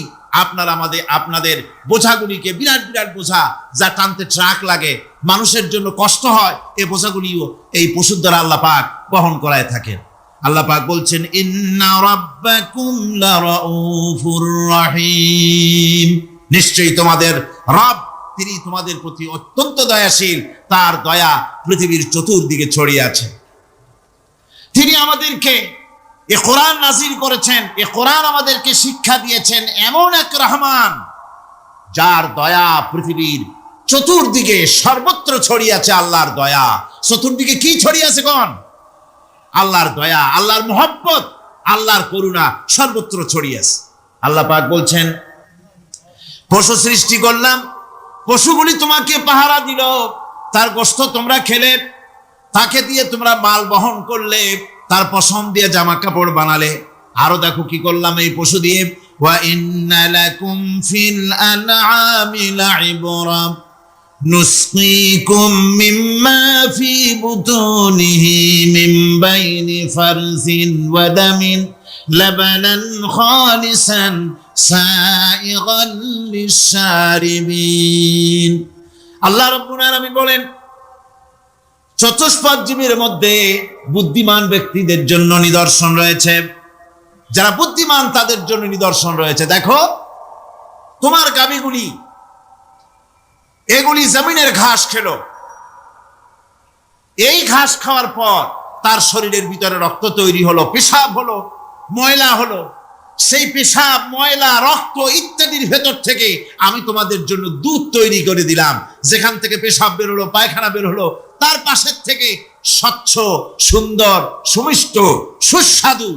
আপনাদের বোঝাগুলিকে, বিরাট বিরাট বোঝা যা টানতে ট্রাক লাগে, মানুষের জন্য কষ্ট হয়, এই বোঝাগুলিও এই পশুর দ্বারা আল্লাহ পাক বহন করায় থাকেন। আল্লাহ পাক বলছেন, ইন্না রাব্বাকুম লারাউফুর রহিম। নিশ্চয়ই তোমাদের রব, তিনি তোমাদের প্রতি অত্যন্ত দয়াশীল। তার দয়া পৃথিবীর চতুর্দিকে ছড়িয়ে আছে। তিনি আমাদেরকে এ কোরআন নাযিল করেছেন, এ কোরআন আমাদেরকে শিক্ষা দিয়েছেন এমন এক রহমান, যার দয়া পৃথিবীর চতুর্দিকে সর্বত্র ছড়িয়ে আছে। আল্লাহর দয়া চতুর্দিকে কি ছড়িয়ে আছে কোন? আল্লাহর দয়া, আল্লাহর মহব্বত, আল্লাহর করুণা সর্বত্র ছড়িয়ে আছে। আল্লাহ পাক বলছেন, পশু সৃষ্টি করলাম, পশুগুলি তোমাকে পাহারা দিল, তার গোশত তোমরা খেলে, তাকে দিয়ে তোমরা মাল বহন করলে, তার পশম দিয়ে জামা কাপড় বানালে। আরো দেখো কি করলাম এই পশু দিয়ে, ওয়া ইন্না লাকুম ফিল আনআমি লাইবরা নুসকিকুম মিম্মা ফি বুতুনিহি মিন বাইনি ফারসিন ওয়া দামিন লাবানান খালিসান সাইগান লিশারিবিন। আল্লাহ রাব্বুল আলামিন বলেন, চতুষ্পদ জীবের মধ্যে বুদ্ধিমান ব্যক্তিদের জন্য নিদর্শন রয়েছে। যারা বুদ্ধিমান তাদের জন্য নিদর্শন রয়েছে। দেখো, তোমার গাভীগুলি, এগুলি জমিনের ঘাস খেলো। এই ঘাস খাওয়ার পর তার শরীরের ভিতরে রক্ত তৈরি হলো, পেশাব হলো, ময়লা হলো। সেই পেশাব, ময়লা, রক্ত ইত্যাদির ভেতর থেকে আমি তোমাদের জন্য দুধ তৈরি করে দিলাম। যেখান থেকে পেশাব বের হলো, পায়খানা বের হলো, তার পাশের থেকে স্বচ্ছ, সুন্দর, সুমিষ্ট, সুস্বাদু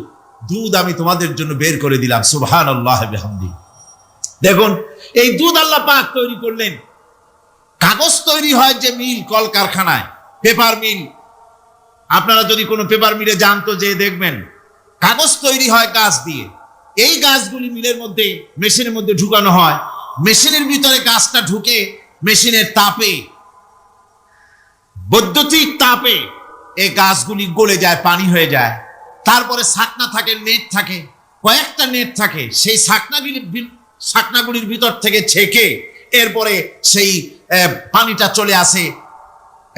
দুধ আমি তোমাদের জন্য বের করে দিলাম। সুবহানাল্লাহ বিহামদি। দেখুন, এই দুধ আল্লাহ পাক তৈরি করলেন। কাগজ তৈরি হয় যে মিল, কলকারখানায়, পেপার মিল। আপনারা যদি কোনো পেপার মিলে যান তো যে দেখবেন কাগজ তৈরি হয় গাছ দিয়ে। এই গাছগুলি মিলের মধ্যে, মেশিনের মধ্যে ঢুকানো হয়। মেশিনের ভিতরে গাছটা ঢুকে মেশিনের তাপে, বৈদ্যুতিক তাপে এই গাছগুলি গলে যায়, পানি হয়ে যায়। তারপরে ছাকনা থাকে, নেট থাকে, কয়েকটা নেট থাকে। সেই ছাকনাগুলির ভিতর থেকে ছেঁকে এরপরে সেই পানিটা চলে আসে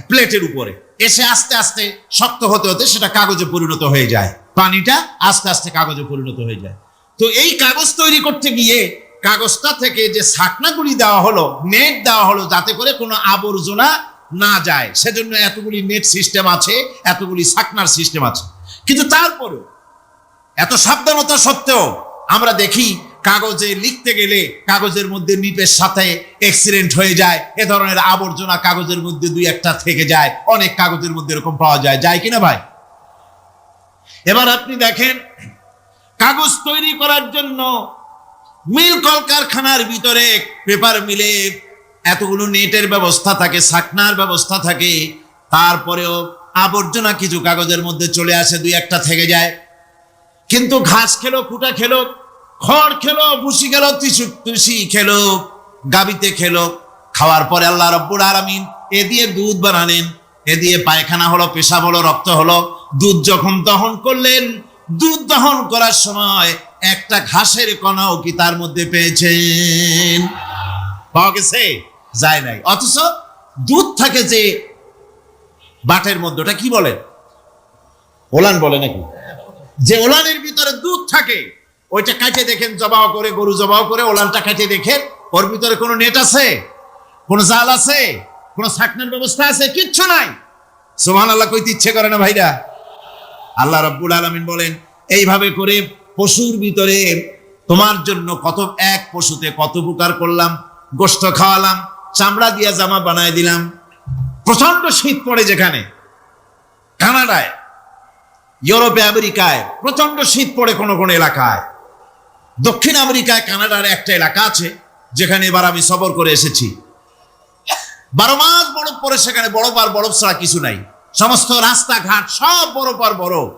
প্লেটের উপরে, এসে আস্তে আস্তে শক্ত হতে হতে সেটা কাগজে পরিণত হয়ে যায়। পানিটা আস্তে আস্তে কাগজে পরিণত হয়ে যায়। তো এই কাগজ তৈরি করতে গিয়ে কাগজটা থেকে যে ছাকনাগুলি দেওয়া হলো, নেট দেওয়া হলো, যাতে করে কোনো আবর্জনা না যায়, সেজন্য এতগুলি নেট সিস্টেম আছে, এতগুলি ছাকনার সিস্টেম আছে। কিন্তু তারপরেও, এত সাবধানতা সত্ত্বেও আমরা দেখি কাগজে লিখতে গেলে কাগজের মধ্যে নিপের সাথে অ্যাক্সিডেন্ট হয়ে যায়। এ ধরনের আবর্জনা কাগজের মধ্যে দুই একটা থেকে যায়। অনেক কাগজের মধ্যে এরকম পাওয়া যায়, যায় কিনা ভাই? এবার আপনি দেখেন, কাগজ তৈরি করার জন্য মিল কলকারখানার ভিতরে, পেপার মিলে এতগুলো নেটের ব্যবস্থা থাকে, ছাকনার ব্যবস্থা থাকে। তারপরেও আবর্জনা কিছু কাগজের মধ্যে চলে আসে, দুই একটা থেকে যায়। কিন্তু ঘাস খেলো, কুটা খেলো, খড় খেলো, ভুসি খেলো, তুষি খেলো, গাবিতে খেলো, খাওয়ার পরে আল্লাহ রাব্বুল আলামিন এ দিয়ে দুধ বানালেন, এ দিয়ে পায়খানা হলো, পেশাব হলো, রক্ত হলো। দুধ যখন দহন করলেন, দুধ দহন করার সময় একটা ঘাসের কণাও কি তার মধ্যে পেয়েছেন? পাওয়া গেছে? যায় নাই। অথচ দুধ থাকে যে বাটের মধ্যে, ওটা কি বলে? ওলান বলে নাকি? যে ওলানের ভিতরে দুধ থাকে, ওইটা কাটে দেখেন, জবাও করে, গরু জবাও করে ওলানটা কাটে দেখেন, ওর ভিতরে কোনো নেট আছে, কোনো জাল আছে, কোনো ছাকনার ব্যবস্থা আছে? কিচ্ছু নাই। সুবহানাল্লাহ কইতে ইচ্ছে করে না ভাইরা? আল্লাহ রাব্বুল আলামিন বলেন, এইভাবে করে পশুর ভিতরে তোমার জন্য কত, এক পশুতে কত উপকার করলাম, গোশত খাওয়ালাম, চামড়া দিয়ে জামা বানায় দিলাম। প্রচন্ড শীত পড়ে যেখানে, কানাডায়, ইউরোপে, আমেরিকায় প্রচন্ড শীত পড়ে কোন কোন এলাকায়। দক্ষিণ আমেরিকায়, কানাডার একটা এলাকা আছে যেখানে এবার আমি সফর করে এসেছি। 12 মাস বরফ পড়ে সেখানে, বরফ আর বরফ ছাড়া কিছু নাই। সমস্ত রাস্তাঘাট সব বরফ আর বরফ।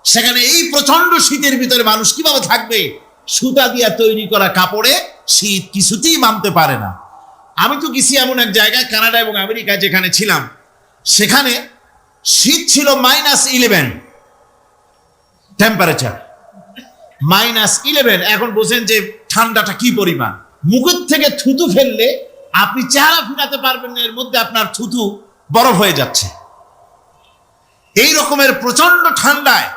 সেখানে এই প্রচন্ড শীতের ভিতরে মানুষ কিভাবে থাকবে? সুতা দিয়া তৈরি করা কাপড়ে শীত কিছুতেই মানতে পারে না। আমি তো গেছি এমন এক জায়গায়, কানাডা এবং আমেরিকা যেখানে ছিলাম, সেখানে শীত ছিল -11 টেম্পারেচার, -11। এখন বোঝেন যে ঠান্ডাটা কি পরিমাণ। মুখের থেকে থুতু ফেললে আপনি চেহারা ফিরাতে পারবেন না, এর মধ্যে আপনার থুতু বরফ হয়ে যাচ্ছে। এই রকমের প্রচন্ড ঠান্ডায়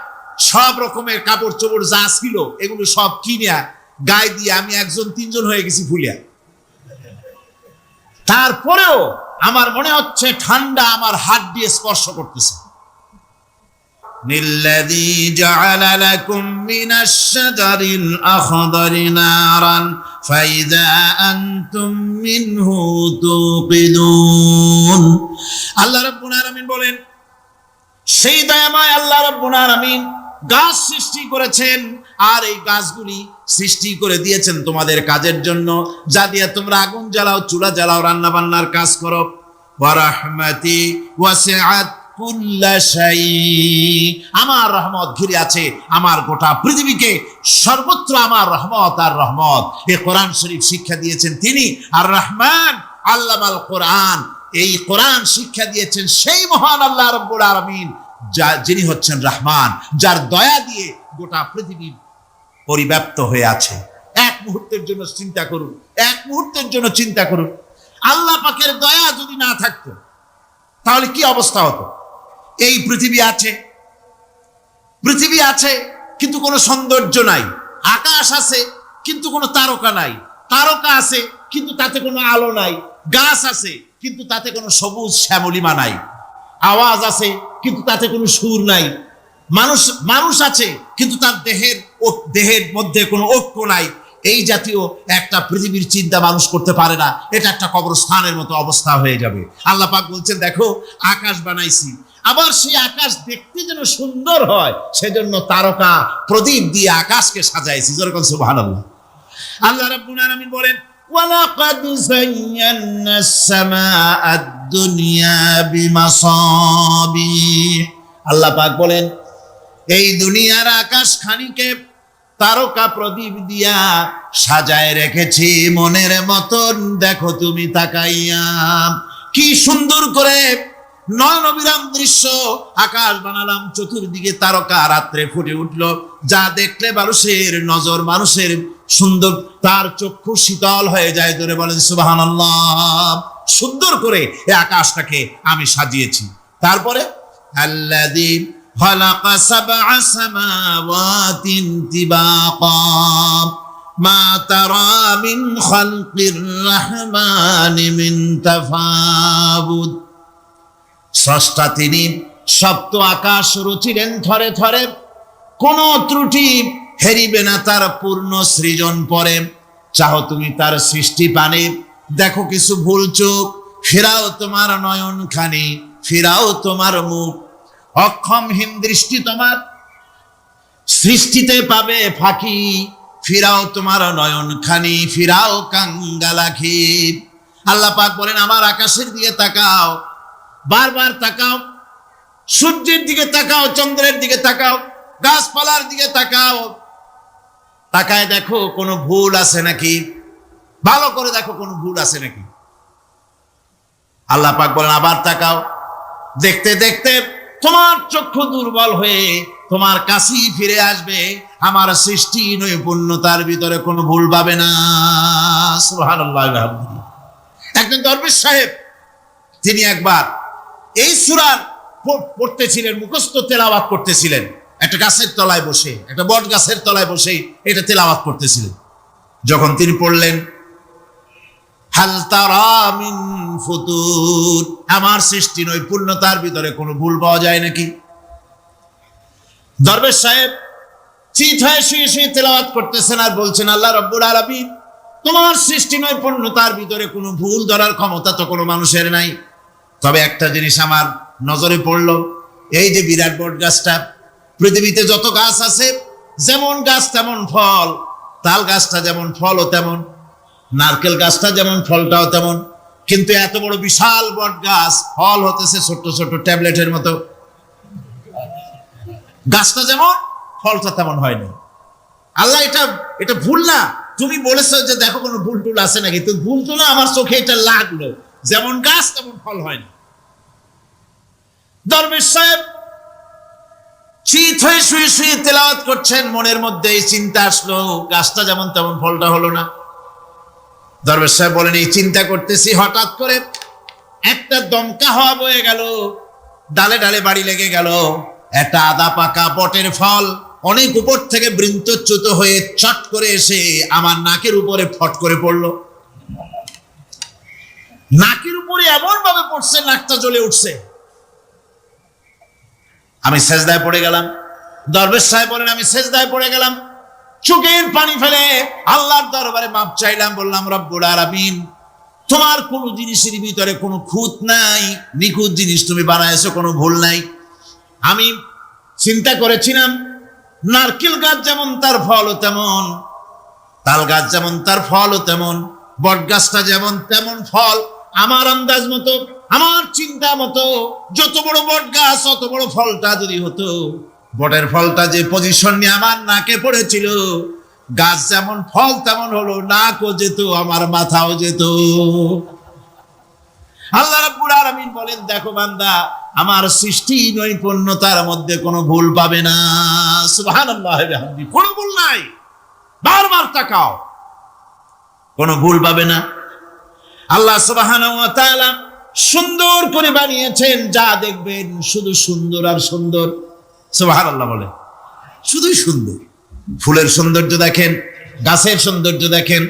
সব রকমের কাপড় চোপড় যা ছিল এগুলো সব কিনে গায়ে দিয়ে আমি 1-3 হয়ে গেছি ফুলিয়া। তারপরেও আমার মনে হচ্ছে ঠান্ডা আমার হাত দিয়ে স্পর্শ করতেছে। নিল্লাযী জাআলা লাকুম মিনাশ শাজারিল আখদারি নারান ফাইযা আনতুম মিনহু তুকিদুন। আল্লাহ রাব্বুল আলামিন বলেন, সেই দয়াময় আল্লাহ রাব্বুল আলামিন গাছ সৃষ্টি করেছেন, আর এই গাছগুলি সৃষ্টি করে দিয়েছেন তোমাদের কাজের জন্য, যা দিয়ে তোমরা আগুন জ্বালাও, চুলা জ্বালাও, রান্না বান্নার কাজ করো। ওয়া রাহমাতি ওয়াসিআত কুল্লা শাই, আমার রহমত ঘিরে আছে আমার গোটা পৃথিবীকে, সর্বত্র আমার রহমত আর রহমত। এই কোরআন শরীফ শিক্ষা দিয়েছেন তিনি আর রহমান আল্লামাল কোরআন। এই কোরআন শিক্ষা দিয়েছেন সেই মহান আল্লাহ রাব্বুল আলামিন, যিনি হচ্ছেন রহমান, যার দয়া দিয়ে গোটা পৃথিবী পরিব্যাপ্ত হয়ে আছে। এক মুহূর্তের জন্য চিন্তা করুন, এক মুহূর্তের জন্য চিন্তা করুন, আল্লাহ পাকের দয়া যদি না থাকতো তাহলে কি অবস্থা হতো? এই পৃথিবী আছে, পৃথিবী আছে কিন্তু কোনো সৌন্দর্য নাই। আকাশ আছে কিন্তু কোনো তারকা নাই। তারকা আছে কিন্তু তাতে কোনো আলো নাই। গাছ আছে কিন্তু তাতে কোনো সবুজ শ্যামলিমা নাই। আওয়াজ আছে কিন্তু তাতে কোনো সুর নাই। মানুষ আছে কিন্তু তার দেহের মধ্যে কোনো ঐক্য নাই। এই জাতীয় একটা পৃথিবীর চিন্তা মানুষ করতে পারে না। এটা একটা কবরস্থানের মতো অবস্থা হয়ে যাবে। আল্লাহ পাক বলছেন, দেখো আকাশ বানাইছি, আবার সেই আকাশ দেখতে যেন সুন্দর হয় সেজন্য তারকা প্রদীপ দিয়ে আকাশকে সাজাইছি। যেরকম সুবহানাল্লাহ। আল্লাহ রাব্বুল আলামিন বলেন, ওয়ালাকাদ যায়্যানাস সামাআদ দুনিয়া বিমাসাবিহ। আল্লাহ পাক বলেন, এই দুনিয়ার আকাশ খানিকে তারকা প্রদীপ দিয়া সাজায় রেখেছি মনের মতন। দেখো তুমি তাকাইয়া, কি সুন্দর করে নয়নবিরাম দৃশ্য আকাশ বানালাম, চতুর্দিকে তারকা রাত্রে ফুটে উঠলো, যা দেখলে মানুষের নজর, মানুষের সুন্দর, তার চক্ষু শীতল হয়ে যায়। ধরে বলেন সুবহানাল্লাহ। সুন্দর করে এই আকাশটাকে আমি সাজিয়েছি। তারপরে আল্লাযী খালাকা সাবআ সামাওয়াতিন তিবাকা মা তারা মিন খালকির রহমানি মিন তাফাউত। স্রষ্টা তিনি সপ্ত আকাশ রচিলেন থরে থরে, কোন ত্রুটি হেরিবে না তার পূর্ণ সৃজন পরে। চাহো তুমি তার সৃষ্টি পানে, দেখো কিছু ভুল চোখ, ফিরাও তোমার নয়ন খানি, ফিরাও তোমার মুখ। অক্ষমহীন দৃষ্টি তোমার সৃষ্টিতে পাবে ফাঁকি, ফিরাও তোমার নয়ন খানি, ফিরাও কাঙ্গালাখি। আল্লাহ পাক বলেন, আমার আকাশের দিকে তাকাও, বারবার তাকাও, সূর্যের দিকে তাকাও, চন্দ্রের দিকে তাকাও, গাছপালার দিকে তাকাও, তাকায় দেখো কোনো ভুল আছে নাকি, ভালো করে দেখো কোনো ভুল আছে নাকি। আল্লাহ পাক বলেন আবার তাকাও। দেখতে দেখতে তোমার চক্ষু দুর্বল হয়ে তোমার কাছেই ফিরে আসবে, আমার সৃষ্টি নৈপুণ্যতার ভিতরে কোনো ভুল পাবে না। সুবহানাল্লাহ। একজন দরবেশ সাহেব, তিনি একবার এই সূরা পড়তেছিলেন, মুখস্থ তেলাওয়াত করতেছিলেন, একটা গাছের তলায় বসে, একটা বট গাছের তলায় বসে এটা তেলাওয়াত করতেছিলেন। যখন তিনি পড়লেন হাল তারা মিন ফুতুর, আমার সৃষ্টি নৈপুণ্যতার ভিতরে কোনো ভুল পাওয়া যায় নাকি। দরবেশ সাহেব চিত হয়ে শুয়ে শুয়ে তেলাওয়াত করতেছেন আর বলছেন আল্লাহ রাব্বুল আলামিন, তোমার সৃষ্টি নৈপুণ্যতার ভিতরে কোনো ভুল ধরার ক্ষমতা তো কোনো মানুষের নাই। তবে একটা জিনিস আমার নজরে পড়ল, এই যে বিরাট বট গাছটা, পৃথিবীতে যত গাছ আছে যেমন গাছ তেমন ফল, তাল গাছটা যেমন ফলও তেমন, নারকেল গাছটা যেমন ফলটাও তেমন, কিন্তু এত বড় বিশাল বট গাছ ফল হতেছে ছোট্ট ছোট্ট ট্যাবলেটের মতো। গাছটা যেমন ফলটা তেমন হয়নি। আল্লাহ এটা ভুল না, তুমি বলেছো যে দেখো কোনো ভুল টুল আছে নাকি, তো ভুল তো না, আমার চোখে এটা লাগলো, যেমন গাছ তেমন ফল হয়নি। দরবেশ সাহেব চিত হয়ে শুয়ে শুয়ে তেলাওয়াত করছেন, মনের মধ্যে এই চিন্তা আসলো, গাছটা যেমন তেমন ফলটা হলো না। দরবেশ সাহেব বলেন এই চিন্তা করতেছি, হঠাৎ করে একটা দমকা হাওয়া বয়ে গেল, ডালে ডালে বাড়ি লেগে গেল, একটা আদা পাকা বটের ফল অনেক উপর থেকে বৃন্তচ্যুত হয়ে চট করে এসে আমার নাকের উপরে ফট করে পড়লো। নাকের উপরে এমন ভাবে পড়ছে, নাকটা জ্বলে উঠছে। আমি সেজদায় পড়ে গেলাম। দরবেশ সাহেব বলেন আমি সেজদায় পড়ে গেলাম, চোখের পানি ফেলে আল্লাহর দরবারে মাপ চাইলাম, বললাম রব্বুল আলামিন, তোমার কোনো জিনিসের ভিতরে কোনো খুঁত নাই, নিখুঁত জিনিস তুমি বানাইছো, কোনো ভুল নাই। আমি চিন্তা করেছিলাম নারকেল গাছ যেমন তার ফলও তেমন, তাল গাছ যেমন তার ফলও তেমন, বট গাছটা যেমন তেমন ফল। আমার আন্দাজ মতো, আমার চিন্তা মতো, যত বড় বট গাছ অত বড় ফলটা যদি হতো, বটের ফলটা যে পজিশন নিয়ে আমার নাকে পড়েছিল, গাছ যেমন ফল তেমন হলো, নাকও যেত, আমার মাথাও যেত। আল্লাহ রাব্বুল আলামিন বলেন দেখো বান্দা, আমার সৃষ্টি নৈপুণ্যতার মধ্যে কোনো ভুল পাবে না। সুবহানাল্লাহ, কোনো ভুল নাই, বারবার তাকাও, কোনো ভুল পাবে না। আল্লাহ সুবহানাহু ওয়া তাআলা সুন্দর করে বানিয়েছেন, যা দেখবেন শুধু সুন্দর আর সুন্দর। সুবহানাল্লাহ বলে, শুধুই সুন্দর। ফুলের সৌন্দর্য দেখেন, গাছের সৌন্দর্য দেখেন,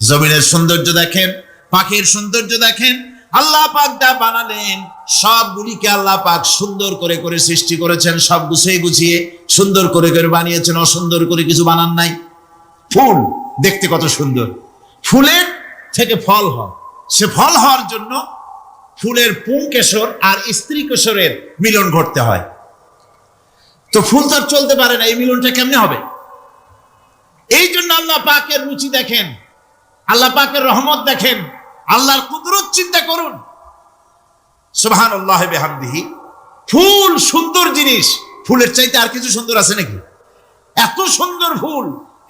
জমিনের সৌন্দর্য দেখেন, পাখির সৌন্দর্য দেখেন। আল্লাহ পাক যা বানালেন সবগুলিকে আল্লাহ পাক সুন্দর করে করে সৃষ্টি করেছেন, সব গুছিয়ে গুছিয়ে সুন্দর করে করে বানিয়েছেন, অসুন্দর করে কিছু বানান নাই। ফুল দেখতে কত সুন্দর, ফুলের থেকে ফল হয়, সে ফল হওয়ার জন্য ফুলের পুংকেশর আর স্ত্রী কেশরের মিলন ঘটতে হয়। তো ফুল তো আর চলতে পারে না, এই মিলনটা কেমনে হবে? এই জন্য আল্লাহ পাকের রুচি দেখেন, আল্লাহ পাকের রহমত দেখেন, আল্লাহর কুদরত চিন্তা করুন। সুবহানাল্লাহি বিহামদিহি। ফুল সুন্দর জিনিস, ফুলের চাইতে আর কিছু সুন্দর আছে নাকি? এত সুন্দর ফুল,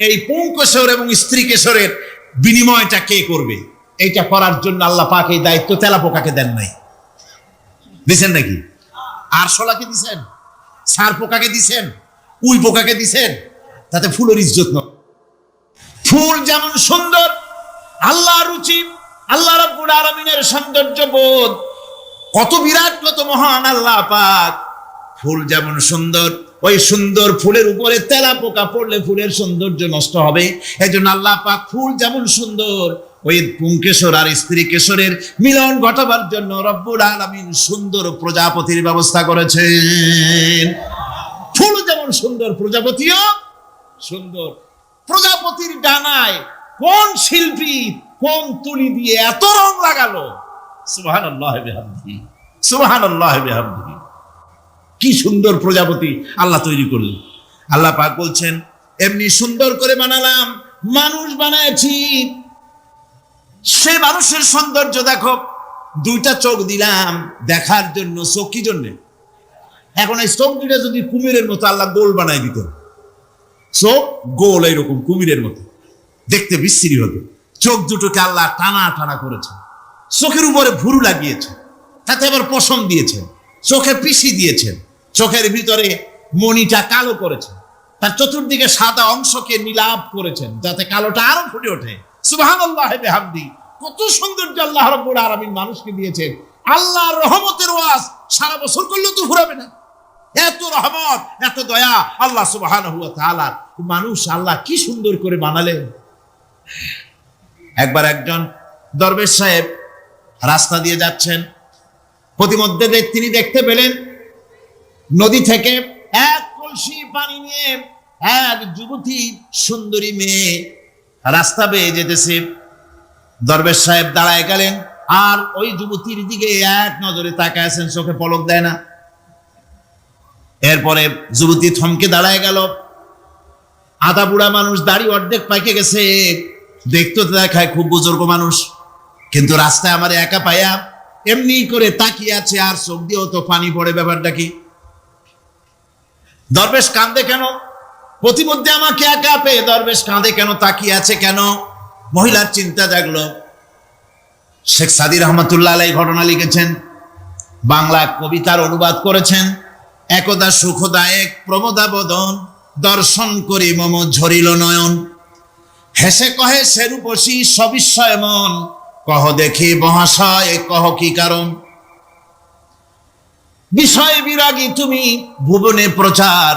এই পুংকেশর এবং স্ত্রী কেশরের বিনিময়টা কে করবে? এইটা করার জন্য আল্লাহ পাক এই দায়িত্ব তেলাপোকাকে দেন নাই, দিছেন নাকি? আরশোলাকে দিছেন, সার পোকাকে দিছেন, উই পোকাকে দিছেন, তাতে ফুলের ইজ্জত নয়। ফুল যেমন সুন্দর, আল্লাহ রুচি, আল্লাহ রাব্বুল আলামিনের সৌন্দর্য বোধ কত বিরাট, কত মহান আল্লাহ পাক। ফুল যেমন সুন্দর, ওই সুন্দর ফুলের উপরে তেলাপোকা পড়লে ফুলের সৌন্দর্য নষ্ট হবে। এই জন্য আল্লাহ পাক ফুল যেমন সুন্দর, ওই পুংকেশর আর স্ত্রী কেশরের মিলন ঘটাবার জন্য রব্বুল আলামিন সুন্দর প্রজাপতির ব্যবস্থা করেছেন। ফুল যেমন সুন্দর, প্রজাপতিও সুন্দর। প্রজাপতির ডানায় কোন শিল্পী কোন তুলি দিয়ে এত রং লাগালো! সুবহানাল্লাহ বিহামদিহি, সুবহানাল্লাহ বিহামদিহি। কি সুন্দর প্রজাপতি আল্লাহ তৈরি করলেন। আল্লাহ পাক বলছেন এমনি সুন্দর করে বানালাম, মানুষ বানাইছি, সে মানুষের সৌন্দর্য দেখো, দুইটা চোখ দিলাম দেখার জন্য, চোখ কি জন্যে? এখন এই চোখ দুইটা যদি কুমিরের মতো আল্লাহ গোল বানাই দিত, চোখ গোল এইরকম কুমিরের মতো দেখতে বিশ্রী হতো। চোখ দুটোকে আল্লাহ টানা টানা করেছে, চোখের উপরে ভুরু লাগিয়েছে, তাতে আবার পশম দিয়েছেন, চোখে পিসি দিয়েছেন, চোখের ভিতরে মণিটা কালো করেছে, তার চতুর্দিকে সাদা অংশকে নীলাভ করেছেন যাতে কালোটা আরো ফুটে ওঠে। সুবহানাল্লাহ বিহামদি। কত সৌন্দর্য আল্লাহ রাব্বুল আলামিন মানুষকে দিয়েছেন। আল্লাহর রহমতের ওয়াজ সারা বছর করলেও তো ফুরাবে না, এত রহমত, এত দয়া আল্লাহ সুবহানাহু ওয়া তাআলা। মানুষ আল্লাহ কি সুন্দর করে বানালেন। একবার একজন দরবেশ সাহেব রাস্তা দিয়ে যাচ্ছেন, প্রতিমধ্যে তিনি দেখতে পেলেন নদী থেকে এক কলসি পানি নিয়ে এক যুবতী সুন্দরী মেয়ে রাস্তা বেয়ে যেতেছে। দরবেশ সাহেব দাঁড়ায় গেলেন আর ওই যুবতীর দিকে এক নজরে তাকায় আছেন, চোখে পলক দেয় না। এরপরে যুবতী থমকে দাঁড়ায় গেল। আধা বুড়া মানুষ, দাড়ি অর্ধেক পাইকে গেছে, দেখতে দেখায় খুব বুজুর্গ মানুষ, কিন্তু রাস্তায় আমার একা পাইয়া এমনি করে তাকিয়ে আছে আর চোখ দিয়েও তো পানি পড়ে। ব্যাপারটা কি? দরবেশ কাঁদে কেন? প্রতিমধ্যে আমাকে একা পেয়ে দরবেশ কাঁদে কেন, তাকিয়ে আছে কেন? মহিলার চিন্তা জাগলো। শেখ সাদী রহমতুল্লাহ আলাইহি ঘটনা লিখেছেন, বাংলা কবিতার অনুবাদ করেছেন। একদা সুখদায়ক প্রমোদাবদন, দর্শন করি মম ঝরিল নয়ন। হেসে কহে সেরূপসী সবিস্ময় মন, কহ দেখি মহাশয় কহ কি কারণ। বিষয় বিরাগী তুমি ভুবনে প্রচার,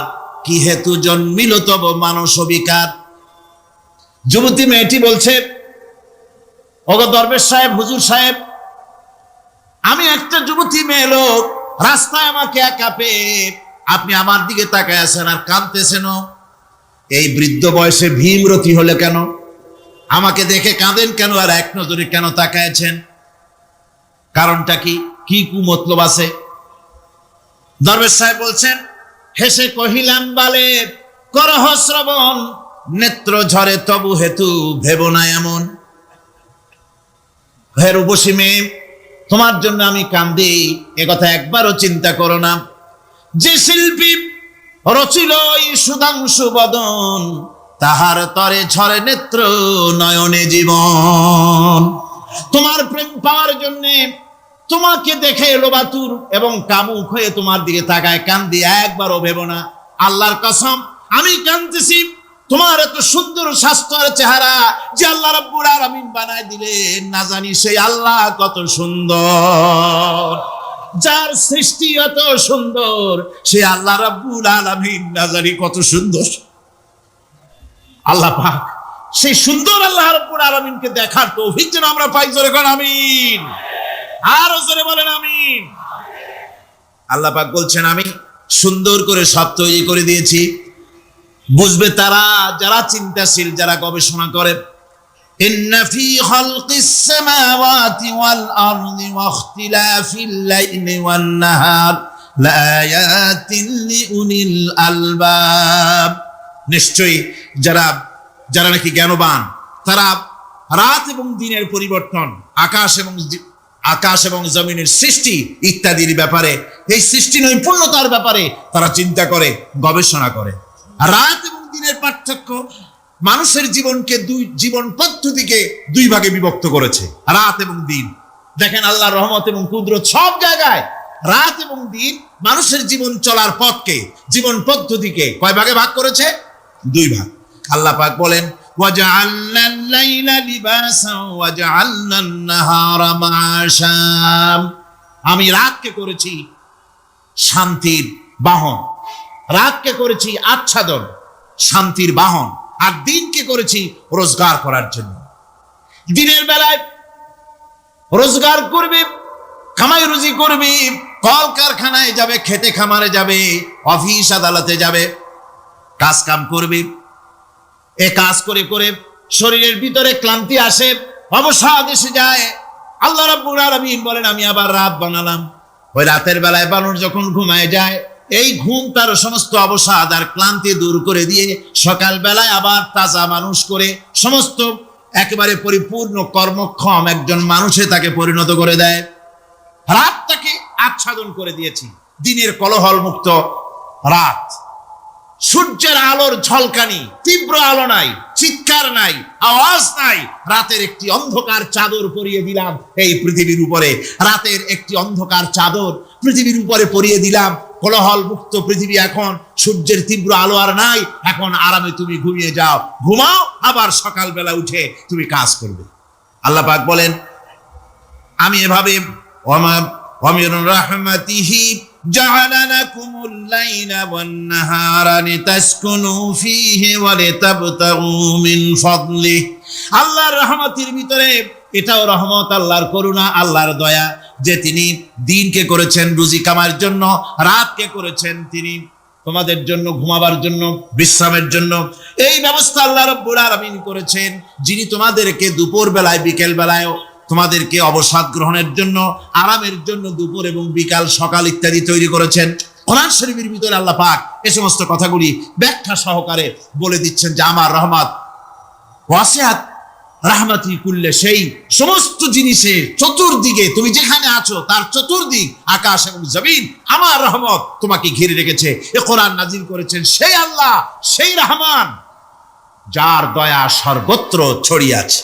কি হেতু জন্মিল তব মানস বিকার। যুবতী মেয়েটি বলছে, ওগো দরবেশ সাহেব, হুজুর সাহেব, আমি একটা যুবতী মেয়ে লোক, রাস্তায় আমাকে একা পেয়ে আপনি আমার দিকে তাকায় আছেন আর কাঁদতেছেন। এই বৃদ্ধ বয়সে ভীমরতি হলে কেন? আমাকে দেখে কাঁদেন কেন আর এক নজরে কেন তাকায়ছেন? কারণটা কি? কি কুমতলব আছে? দরবেশ সাহেব বলছেন, হেসে কহিলাম বালে করহ শ্রবণ, নেত্র ঝরে তবু হেতু ভেব না এমন। হে রূপসী মেয়ে, তোমার জন্য আমি কান্দি, এ কথা একবারও চিন্তা করো না। যে শিল্পী রচিল এই সুধাংশু বদন, তাহার তরে ঝরে নেত্র নয়নে জীবন। তোমার প্রেম পাওয়ার জন্য, তোমাকে দেখে লোবাতুর এবং কামুক হয়ে তোমার দিকে তাকায় কান্দি, একবারও ভেব না। আল্লাহর কসম আমি কাঁদতেছি, তোমার এত সুন্দর স্বাস্থ্যের চেহারা যে আল্লাহ রাব্বুল আলামিন বানায় দিলেন, না জানি সেই আল্লাহ কত সুন্দর। যার সৃষ্টি এত সুন্দর সে আল্লাহ রাব্বুল আলামিন না জানি কত সুন্দর। আল্লাহ পাক সেই সুন্দর আল্লাহ রাব্বুল আলামিনকে দেখার তৌফিক যেন আমরা পাই। জোরে বলেন আমিন, আরো জোরে বলেন আমিন। আল্লাহ পাক বলছেন, আমি সুন্দর করে সব তৈরি করে দিয়েছি। বুঝবে তারা যারা চিন্তাশীল, যারা গবেষণা করে। ইন্না ফি খালকিস সামাওয়াতি ওয়াল আরদি ওয়া ইখতিলাফিল লাইলি ওয়ান নাহার লাআয়াতিন লিউলিল আলবাব। নিশ্চয়ই যারা নাকি জ্ঞানবান, তারা রাত এবং দিনের পরিবর্তন, আকাশ এবং জমিনের সৃষ্টি ইত্যাদির ব্যাপারে, এই সৃষ্টি নৈপুণ্যতার ব্যাপারে তারা চিন্তা করে, গবেষণা করে। রাত এবং দিনের পার্থক্য মানুষের জীবনকে জীবন পদ্ধতিকে দুই ভাগে বিভক্ত করেছে, রাত এবং দিন। দেখেন আল্লাহর রহমত এবং কুদরত সব জায়গায়। রাত এবং দিন মানুষের জীবন চলার পথকে, জীবন পদ্ধতিকে কয় ভাগে ভাগ করেছে? দুই ভাগ। আল্লাহ পাক বলেন, ওয়াজআলনাল লাইলা লিবাসান ওয়াজআলনান নাহারা মাআশা। আমি রাতকে করেছি শান্তির বাহন, রাতকে করেছি আচ্ছাদন, শান্তির বাহন, আর দিনকে করেছি রোজগার করার জন্য। দিনের বেলায় রোজগার করবে, কামাই রুজি করবে, কল কারখানায় যাবে, খেতে খামারে যাবে, অফিস আদালতে যাবে, কাজ কাম করবে। এ কাজ করে করে শরীরের ভিতরে ক্লান্তি আসে, অবসাদ এসে যায়। আল্লাহ রাব্বুল আলামিন বলেন, আমি আবার রাত বানালাম। ওই রাতের বেলায় মানুষ যখন ঘুমায় যায়, এই ঘুম তার সমস্ত অবসাদ আর ক্লান্তি দূর করে দিয়ে সকাল বেলায় আবার তাজা মানুষ করে সমস্ত একেবারে পরিপূর্ণ কর্মক্ষম একজন মানুষে তাকে পরিণত করে দেয়। রাতটাকে আচ্ছাদন করে দিয়েছি, দিনের কোলাহল মুক্ত রাত। সূর্যের আলোর ঝলকানি, তীব্র আলো নাই, চিৎকার নাই, আওয়াজ নাই। রাতের একটি অন্ধকার চাদর পরিয়ে দিলাম এই পৃথিবীর উপরে। রাতের একটি অন্ধকার চাদর পৃথিবীর উপরে পরিয়ে দিলাম। কোলাহল মুক্ত পৃথিবী এখন। সূর্যের তীব্র আলো আর নাই। এখন আরামে তুমি ঘুমিয়ে যাও, ঘুমাও, আবার সকালবেলা উঠে তুমি কাজ করবে। আল্লাহ পাক বলেন, আমি এভাবে ওয়ামিন রাহমাতিহি জাআলা লাকুমুল লাইলা ওয়ান নাহারা লিতাসকুনু ফীহি ওয়া লিতাবতাগু মিন ফাদলিহি। আল্লাহর রহমতের ভিতরে এটাও রহমত, আল্লাহর করুণা, আল্লাহর দয়া যে তিনি দিনকে করেছেন রুজি কামার জন্য, রাতকে করেছেন তিনি তোমাদের জন্য ঘুমাবার জন্য, বিশ্রামের জন্য। এই ব্যবস্থা আল্লাহ রাব্বুল আলামিন করেছেন, যিনি তোমাদেরকে দুপুর বেলায়, বিকেল বেলায় তোমাদেরকে অবসাদ গ্রহণের জন্য, আরামের জন্য দুপুর এবং বিকাল, সকাল ইত্যাদি তৈরি করেছেন। কোরআন শরীফের ভিতরে আল্লাহ পাক এই সমস্ত কথাগুলি ব্যাখ্যা সহকারে বলে দিচ্ছেন যে আমার রহমত ওয়াসিআত রাহমাতি কুল্লে, সেই সমস্ত জিনিসের চতুর্দিকে, তুমি যেখানে আছো তার চতুর্দিক, আকাশ এবং জমিন, আমার রহমত তোমাকে ঘিরে রেখেছে। এ কোরআন নাজিল করেছেন সেই আল্লাহ, সেই রহমান, যার দয়া সর্বত্র ছড়িয়ে আছে।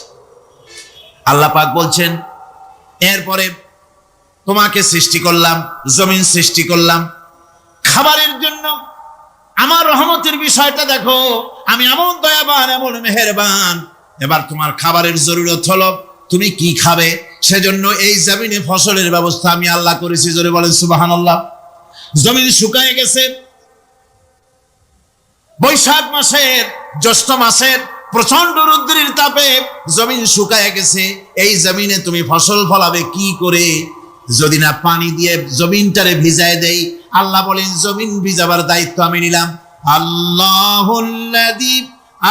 আল্লাহ পাক বলছেন, এরপরে তোমাকে সৃষ্টি করলাম, জমিন সৃষ্টি করলাম খাবারের জন্য। আমার রহমতের বিষয়টা দেখো, আমি এমন দয়াবান, এমন মেহেরবান। এবার তোমার খাবারের জরুরত হলো, তুমি কি খাবে? সেজন্য এই জমিনে ফসলের ব্যবস্থা আমি আল্লাহ করেছি। জোরে বলেন সুবহানাল্লাহ। জমিন শুকায় গেছে, বৈশাখ মাসের, জ্যৈষ্ঠ মাসের প্রচন্ড রৌদ্রের তাপে জমিন শুকায় গেছে। এই জমিনে তুমি ফসল ফলাবে কি করে? যদি না পানি দিয়ে জমিনটারে ভিজায় দেই। আল্লাহ বলেন, জমিন ভিজাবার দায়িত্ব আমি নিলাম। আল্লাহুল্লাযী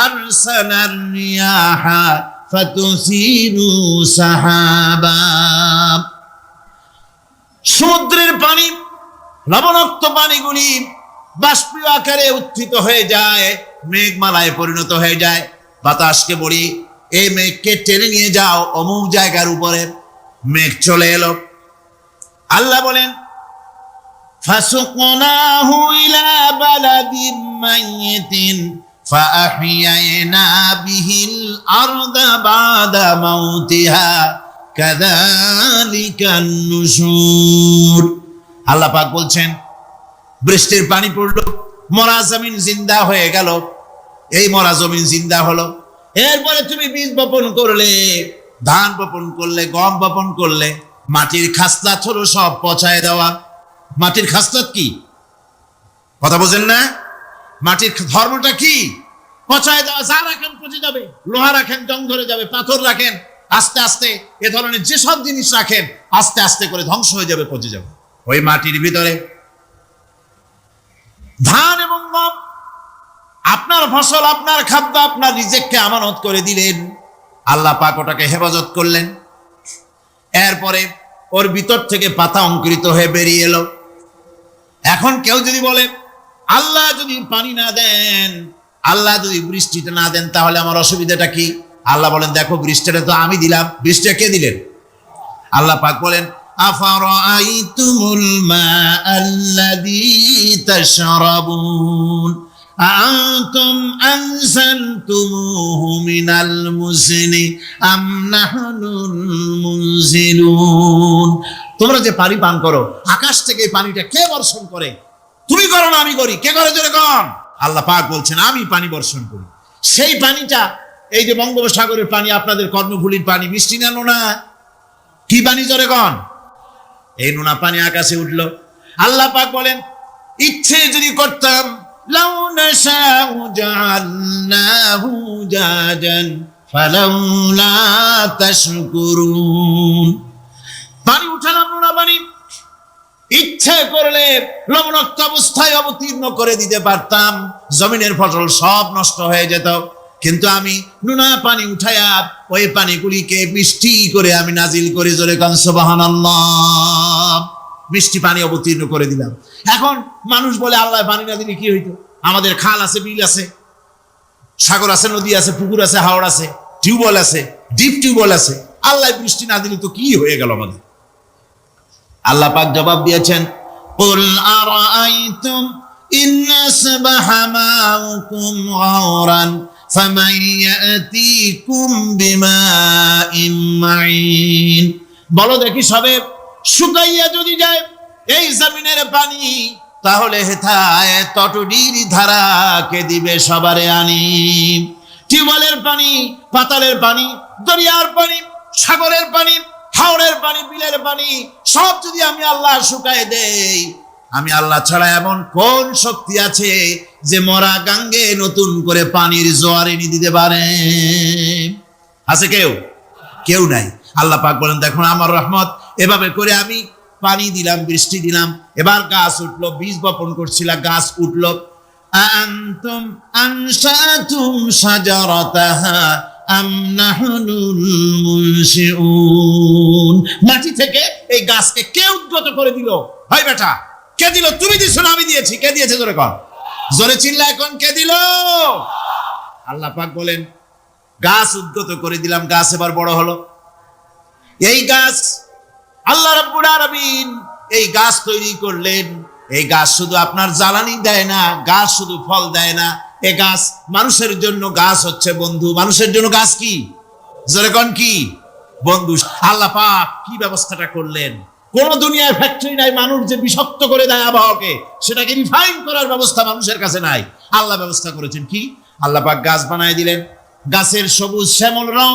আরসালার রিয়াহা ফাতুসিরু সাহাবা। সমুদ্রের পানি, লবণাক্ত পানিগুলি বাষ্পীয় আকারে উত্থিত হয়ে যায়, মেঘমালায় পরিণত হয়ে যায়। বাতাসকে বলি, এই মেঘকে টেনে নিয়ে যাও অমুক জায়গার উপরে। মেঘ চলে এলো। আল্লাহ বলেন, ফাসুকনাহু ইলা বালাদিন মাইয়িতিন ফাআহইয়ানা বিহিল আরদা বাদা মাউতিহা কাযালিকান নুশুর। আল্লাহ পাক বলছেন, বৃষ্টির পানি পড়লো, মরা জমিন জিন্দা হয়ে গেল। এই মরা জমিন জিন্দা হলো। এরপরে তুমি বীজ বপন করলে, ধান বপন করলে, গম বপন করলে, মাটির খাসলাত হলো সব পচায় দেওয়া। মাটির খাসলাত কি? কথা বোঝেন না? মাটির ধর্মটা কি? পচায় দেওয়া। যা রাখেন পচে যাবে, লোহা রাখেন জং ধরে যাবে, পাথর রাখেন আস্তে আস্তে, এ ধরনের যেসব জিনিস রাখেন আস্তে আস্তে করে ধ্বংস হয়ে যাবে, পচে যাবে। ওই মাটির ভিতরে ধান এবং গম, আপনার ফসল, আপনার খাদ্য, আপনার রিজিককে আমানত করে দিলেন। আল্লাহ পাক ওটাকে হেফাজত করলেন। এরপরে ওর ভিতর থেকে পাতা অঙ্কুরিত হয়ে বেরিয়ে এলো। এখন কেউ যদি বলে, আল্লাহ যদি পানি না দেন, আল্লাহ যদি বৃষ্টিটা না দেন, তাহলে আমার অসুবিধাটা কি? আল্লাহ বলেন, দেখো বৃষ্টিটা তো আমি দিলাম। বৃষ্টিটা কে দিলেন? আল্লাহ পাক বলেন, আফারাআইতুমুল মাআল্লাযী তাশরাবুন আনতুম আনজালতুমুহু মিনাল মুজনি আম নাহনুল মুনজিলুন। তোমরা যে পানি পান করো, আকাশ থেকে পানিটা কে বর্ষণ করে? তুমি করো না, আমি করি। কে করে জোরে কন? আল্লাহ পাক বলছেন, আমি পানি বর্ষণ করি। সেই পানিটা, এই যে বঙ্গোপসাগরের পানি, আপনাদের কর্ণফুলীর পানি, মিষ্টি না নোনা? কি পানি জোরে কন? এই নোনা পানি আকাশে উঠলো। আল্লাহ পাক বলেন, ইচ্ছে যদি করতাম, লাউ নাশাউ জাআলনাহু জাজান ফালাউলা তাশকুরুন। পানি উঠালাম, নোনা পানি, ইচ্ছে করলে লবণাক্ত অবস্থায় অবতীর্ণ করে দিতে পারতাম, জমিনের ফসল সব নষ্ট হয়ে যেত। কিন্তু আমি নোনা পানি উঠায়া ওই পানিগুলিকে মিষ্টি করে আমি নাজিল করে, জোরে কান সুবহানাল্লাহ, মিষ্টি পানি অবতীর্ণ করে দিলাম। এখন মানুষ বলে, আল্লাহ পানি না দিলে কি হইতো? আমাদের খাল আছে, বিল আছে, সাগর আছে, নদী আছে, পুকুর আছে, হাওড় আছে, টিউবওয়েল আছে, ডিপ টিউবওয়েল আছে। আল্লাহ বৃষ্টি না দিলে তো কি হয়ে গেল আমাদের? আল্লাহ পাক জবাব দিয়েছেন, কুল আরাআইতুম ইন আসবাহা মাউকুম গাওরান ফামান ইয়াতিকুম বিমাইন মাইন। বলো দেখি, সবে শুকাইয়া যদি যায় এই জমিনের পানি, তাহলে হেথায় তটডির ধারা কে দিবে সবারে আনি? টিউবওয়েলের পানি, পাতালের পানি, দরিয়ার পানি, সাগরের পানি, হাওরের পানি, বিলের পানি সব যদি আমি আল্লাহ শুকায় দেই, আমি আল্লাহ ছাড়া এমন কোন শক্তি আছে যে মরা গাঙ্গে নতুন করে পানির জোয়ার এনে দিতে পারে? আছে কেউ? কেউ নাই। আল্লাহ পাক বলেন, দেখুন আমার রহমত, এভাবে করে আমি পানি দিলাম, বৃষ্টি দিলাম, এবার গাছ উঠলো, বীজ বপন করছিল, গাছ উঠলো। আনতুম আনশাতুম শাজারাতাহা আম নাহনুল মুনশিউন। মাটি থেকে এই গাছকে কে উদ্গত করে দিল? ভাই বেটা, কে দিল? তুমি দিছো না আমি দিয়েছি? কে দিয়েছে? জোরে কর, জোরে চিল্লা এখন, কে দিল? আল্লাহ পাক বলেন, গাছ উদ্গত করে দিলাম, গাছ এবার বড় হলো। এই গাছ আল্লাহ রাব্বুল আলামিন এই গাছ তৈরি করলেন। এই গাছ শুধু আপনার জ্বালানি দেয় না, গাছ শুধু ফল দেয় না, এই গাছ মানুষের জন্য, গাছ হচ্ছে বন্ধু। মানুষের জন্য গাছ কি? জোরে কোন কি? বন্ধু। আল্লাহ পাক কি ব্যবস্থাটা করলেন! কোন দুনিয়ার ফ্যাক্টরি নাই মানুষ যে বিষাক্ত করে দেয় আবহাওয়াকে, সেটাকে রিফাইন করার ব্যবস্থা মানুষের কাছে নাই। আল্লাহ ব্যবস্থা করেছেন কি? আল্লাহ পাক গাছ বানায় দিলেন, গাছের সবুজ শ্যামল রং,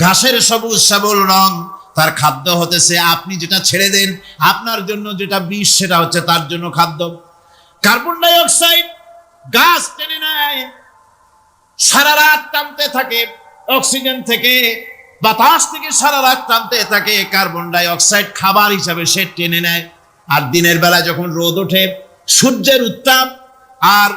ঘাসের সবুজ শ্যামল রং। তার খাদ্য হতেছে আপনি যেটা ছেড়ে দেন, আপনার জন্য যেটা বিষ, সেটা হচ্ছে তার জন্য খাদ্য। কার্বন ডাই অক্সাইড গাছ টেনে নেয়, সারা রাত টানতে থাকে অক্সিজেন থেকে, বাতাস থেকে সারা রাত টানতে থাকে কার্বন ডাই অক্সাইড, খাবার হিসাবে সে টেনে নেয়। আর দিনের বেলা যখন রোদ ওঠে, সূর্যের উত্তাপ আর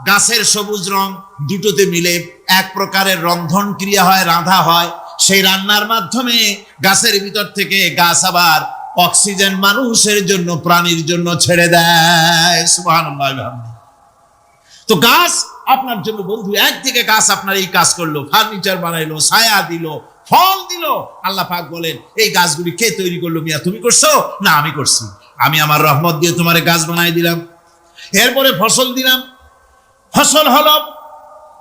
গাছের সবুজ রং দুটোতে মিলে এক প্রকারের রন্ধন ক্রিয়া হয়, রাঁধা হয়। সেই রান্নার মাধ্যমে গাছের ভিতর থেকে গাছ আবার অক্সিজেন মানুষের জন্য, প্রাণীর জন্য ছেড়ে দেয়। সুবহানাল্লাহ। তো গাছ আপনার জন্য বন্ধু। একদিকে গাছ আপনার এই কাজ করলো, ফার্নিচার বানাইলো, ছায়া দিল, ফল দিল। আল্লাহ পাক বলেন, এই গাছগুলি কে তৈরি করলো? মিয়া তুমি করছো? না, আমি করছি। আমি আমার রহমত দিয়ে তোমার গাছ বানাই দিলাম। এরপরে ফসল দিলাম, ফসল হলো,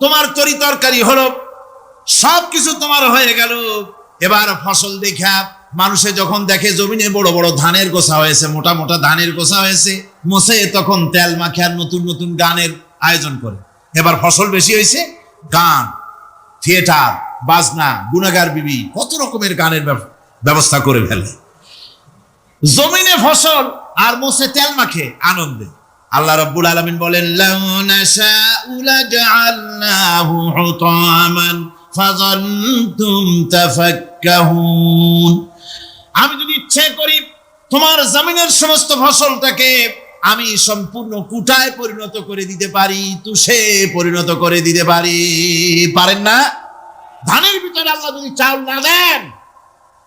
তোমার তরি তরকারি হলো, সবকিছু তোমার হয়ে গেল। এবার ফসল দেখা মানুষে যখন দেখে জমিনে বড় বড় ধানের গোছা হয়েছে, মোটা মোটা ধানের গোছা হয়েছে, মোছে তখন তেল মাখে আর নতুন নতুন গানের আয়োজন করে। এবার ফসল বেশি হয়েছে, গান, থিয়েটার, বাজনা, গুনাগার বিবি, কত রকমের গানের ব্যবস্থা করে ফেলে। জমিনে ফসল আর মোছে তেল মাখে আনন্দে। আল্লাহ রাব্বুল আলামিন বলেন, লাউ নাশাউ লাজআলনাহু হুতামান ফাযান্তুম তাফাক্কাহুন। আমি যদি ইচ্ছে করি তোমার জমিনের সমস্ত ফসলটাকে আমি সম্পূর্ণ কুটায় পরিণত করে দিতে পারি, তুষে পরিণত করে দিতে পারি। পারেন না? ধানের ভিতরে আল্লাহ যদি চাউল না দেন,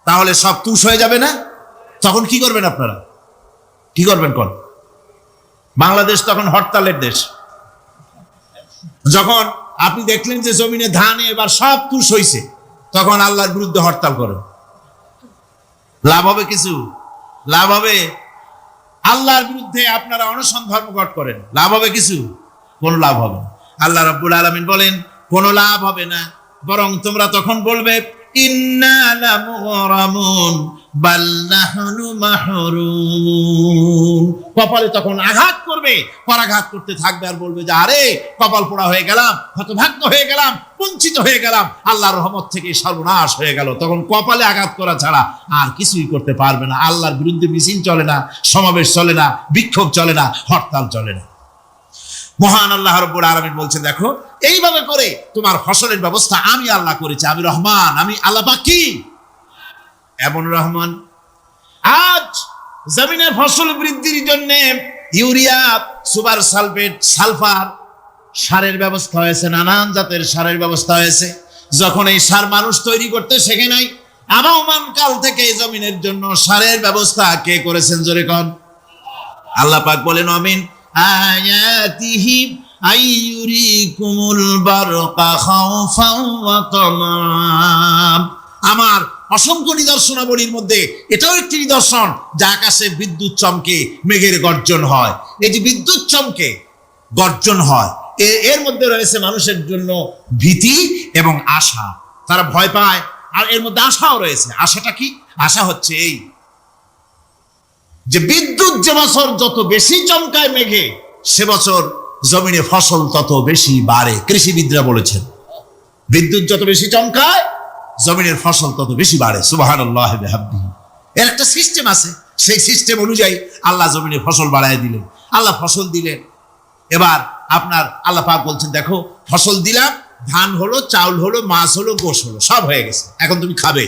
তাহলে সব তুষ হয়ে যাবে না? তখন কি করবেন আপনারা? কি করবেন? কোন বাংলাদেশ তখন হরতালের দেশ। যখন আপনি দেখলেন যে জমিনে ধান এবার সব তুষ হয়েছে, তখন আল্লাহর বিরুদ্ধে হরতাল করেন। লাভ হবে কিছু? লাভ হবে? আল্লাহর বিরুদ্ধে আপনারা অনশন ধর্মঘট করেন, লাভ হবে কিছু? কোনো লাভ হবে না। আল্লাহ রাব্বুল আলামিন বলেন, কোনো লাভ হবে না, বরং তোমরা তখন বলবে, ইন্না লামুগরামুন বাল নাহনু মাহরুম। কপালে তখন আঘাত করবে, পরাঘাত করতে থাকবে আর বলবে যে আরে কপাল পোড়া হয়ে গেলাম, হতভাগ্য হয়ে গেলাম, বঞ্চিত হয়ে গেলাম, আল্লাহর রহমত থেকে সর্বনাশ হয়ে গেল। তখন কপালে আঘাত করা ছাড়া আর কিছুই করতে পারবে না। আল্লাহর বিরুদ্ধে মিছিল চলে না, সমাবেশ চলে না, বিক্ষোভ চলে না, হরতাল চলে না। মহান আল্লাহ রাব্বুল আলামিন বলছেন, দেখো এইভাবে করে তোমার ফসলের ব্যবস্থা আমি আল্লাহ করেছি। আমি রহমান, আমি আল্লাহ পাক কি এমন রহমান। আজ জমিনের ফসল বৃদ্ধির জন্য ইউরিয়া, সুপার সালফেট, সালফার সারের ব্যবস্থা হয়েছে, নানান জাতের সারের ব্যবস্থা হয়েছে। যখন এই সার মানুষ তৈরি করতে শেখে নাই, আবহমান কাল থেকে এই জমিনের জন্য সারের ব্যবস্থা কে করেছেন? জোরে কোন। আল্লাহ পাক বলেন, আমিন আয়াতিহি আইয়ুরিকুমুল বারকা খাউফান ওয়া তামাম। আমার অসংখ্য নিদর্শনাবলীর মধ্যে এটাও একটি নিদর্শন, যা আকাশে বিদ্যুৎ চমকে মেঘের গর্জন হয়। এই যে বিদ্যুৎ চমকে গর্জন হয়, এর মধ্যে রয়েছে মানুষের জন্য ভীতি এবং আশা। তারা ভয় পায়, আর এর মধ্যে আশাও রয়েছে। আশাটা কি? আশা হচ্ছে এই যে বিদ্যুৎ যে বছর যত বেশি চমকায় মেঘে, সে বছর জমিনে ফসল তত বেশি বাড়ে। কৃষিবিদরা বলেছেন বিদ্যুৎ যত বেশি চমকায় জমিনের ফসল তত বেশি বাড়ে। সুবহানাল্লাহ ওয়া বিহামদিহি। এর একটা সিস্টেম আছে, সেই সিস্টেম অনুযায়ী আল্লাহ জমিনে ফসল বাড়ায় দিলেন। আল্লাহ ফসল দিলেন, এবার আপনার আল্লাহ পাক বলছেন দেখো ফসল দিলাম, ধান হলো, চাউল হলো, মাছ হলো, গোশ হলো, সব হয়ে গেছে, এখন তুমি খাবে।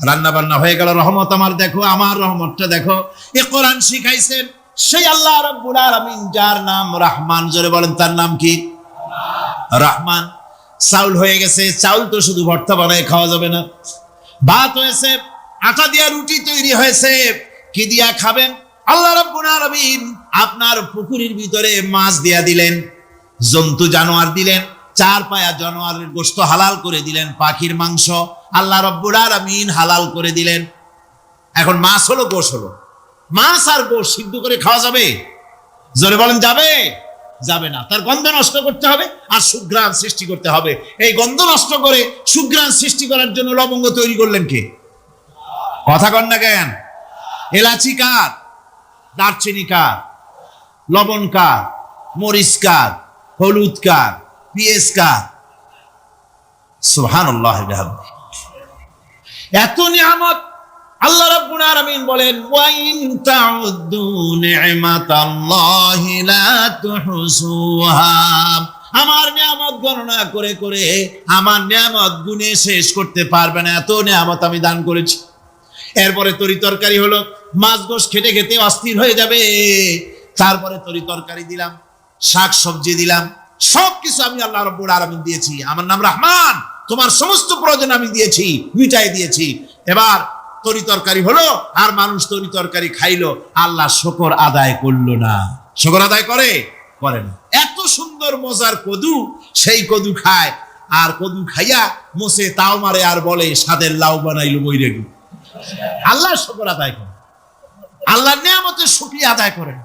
রান্না বান্না হয়ে গেল, রহমত আমার দেখো, আমার রহমতটা দেখো। এ কোরআন শিখাইছেন সেই আল্লাহ রাব্বুল আলামিন, যার নাম রহমান। জোরে বলেন তার নাম কি? রহমান। চাউল হয়ে গেছে, চাউল তো শুধু ভর্তা বানায় খাওয়া যাবে না, ভাত হয়েছে, আটা দিয়া রুটি তৈরি হয়েছে, কি দিয়া খাবেন? আল্লাহ রাব্বুল আলামিন আপনার পুকুরের ভিতরে মাছ দিয়া দিলেন, জন্তু জানোয়ার দিলেন, চার পায়া জানোয়ারের গোশত হালাল করে দিলেন, পাখির মাংস আল্লাহ রাব্বুল আলামিন হালাল করে দিলেন। এখন মাছ হলো, গোশ হলো। মাছ আর গোশ সিদ্ধ করে খাওয়া যাবে? জোরে বলেন যাবে? যাবে না। তার গন্ধ নষ্ট করতে হবে আর সুঘ্রাণ সৃষ্টি করতে হবে। এই গন্ধ নষ্ট করে সুঘ্রাণ সৃষ্টি করার জন্য লবঙ্গ তৈরি করলেন কে? কথা কন না কেন? এলাচি কার? দারচিনি কার? লবণ কার? মরিচ কার? হলুদ কার? পেঁয়াজ কার? সুবহানাল্লাহ ওয়া বিহামদিহি। এত নিয়ামত আল্লাহ রাব্বুল আলামিন বলেন ওয়া ইন তাউদ্দু নি'মাতাল্লাহি লা তুহসুহা। আমার নিয়ামত গণনা করে করে আমার নিয়ামত গুণে শেষ করতে পারবে না, এত নিয়ামত আমি দান করেছি। এরপরে তরি তরকারি হলো, মাছ গোশ খেতে খেতে অস্থির হয়ে যাবে, তারপরে তরি তরকারি দিলাম, শাক সবজি দিলাম, সবকিছু আমি আল্লাহ রাব্বুল আলামিন দিয়েছি। আমার নাম রহমান, তোমার সমস্ত প্রয়োজন আমি দিয়েছি, মিটাই দিয়েছি। এবার তরি তরকারি হলো, আর মানুষ তরি তরকারি খাইলো, আল্লাহ শুকর আদায় করলো না। শুকর আদায় করে না। এত সুন্দর মজার কদু, সেই কদু খায়, আর কদু খাইয়া মোসে তাও মারে, আর বলে স্বাদের লাউ বানাইলো বইরে। আল্লাহ শুকর আদায় করে, আল্লাহর নিয়ামতের শুকরিয়া আদায় করেন।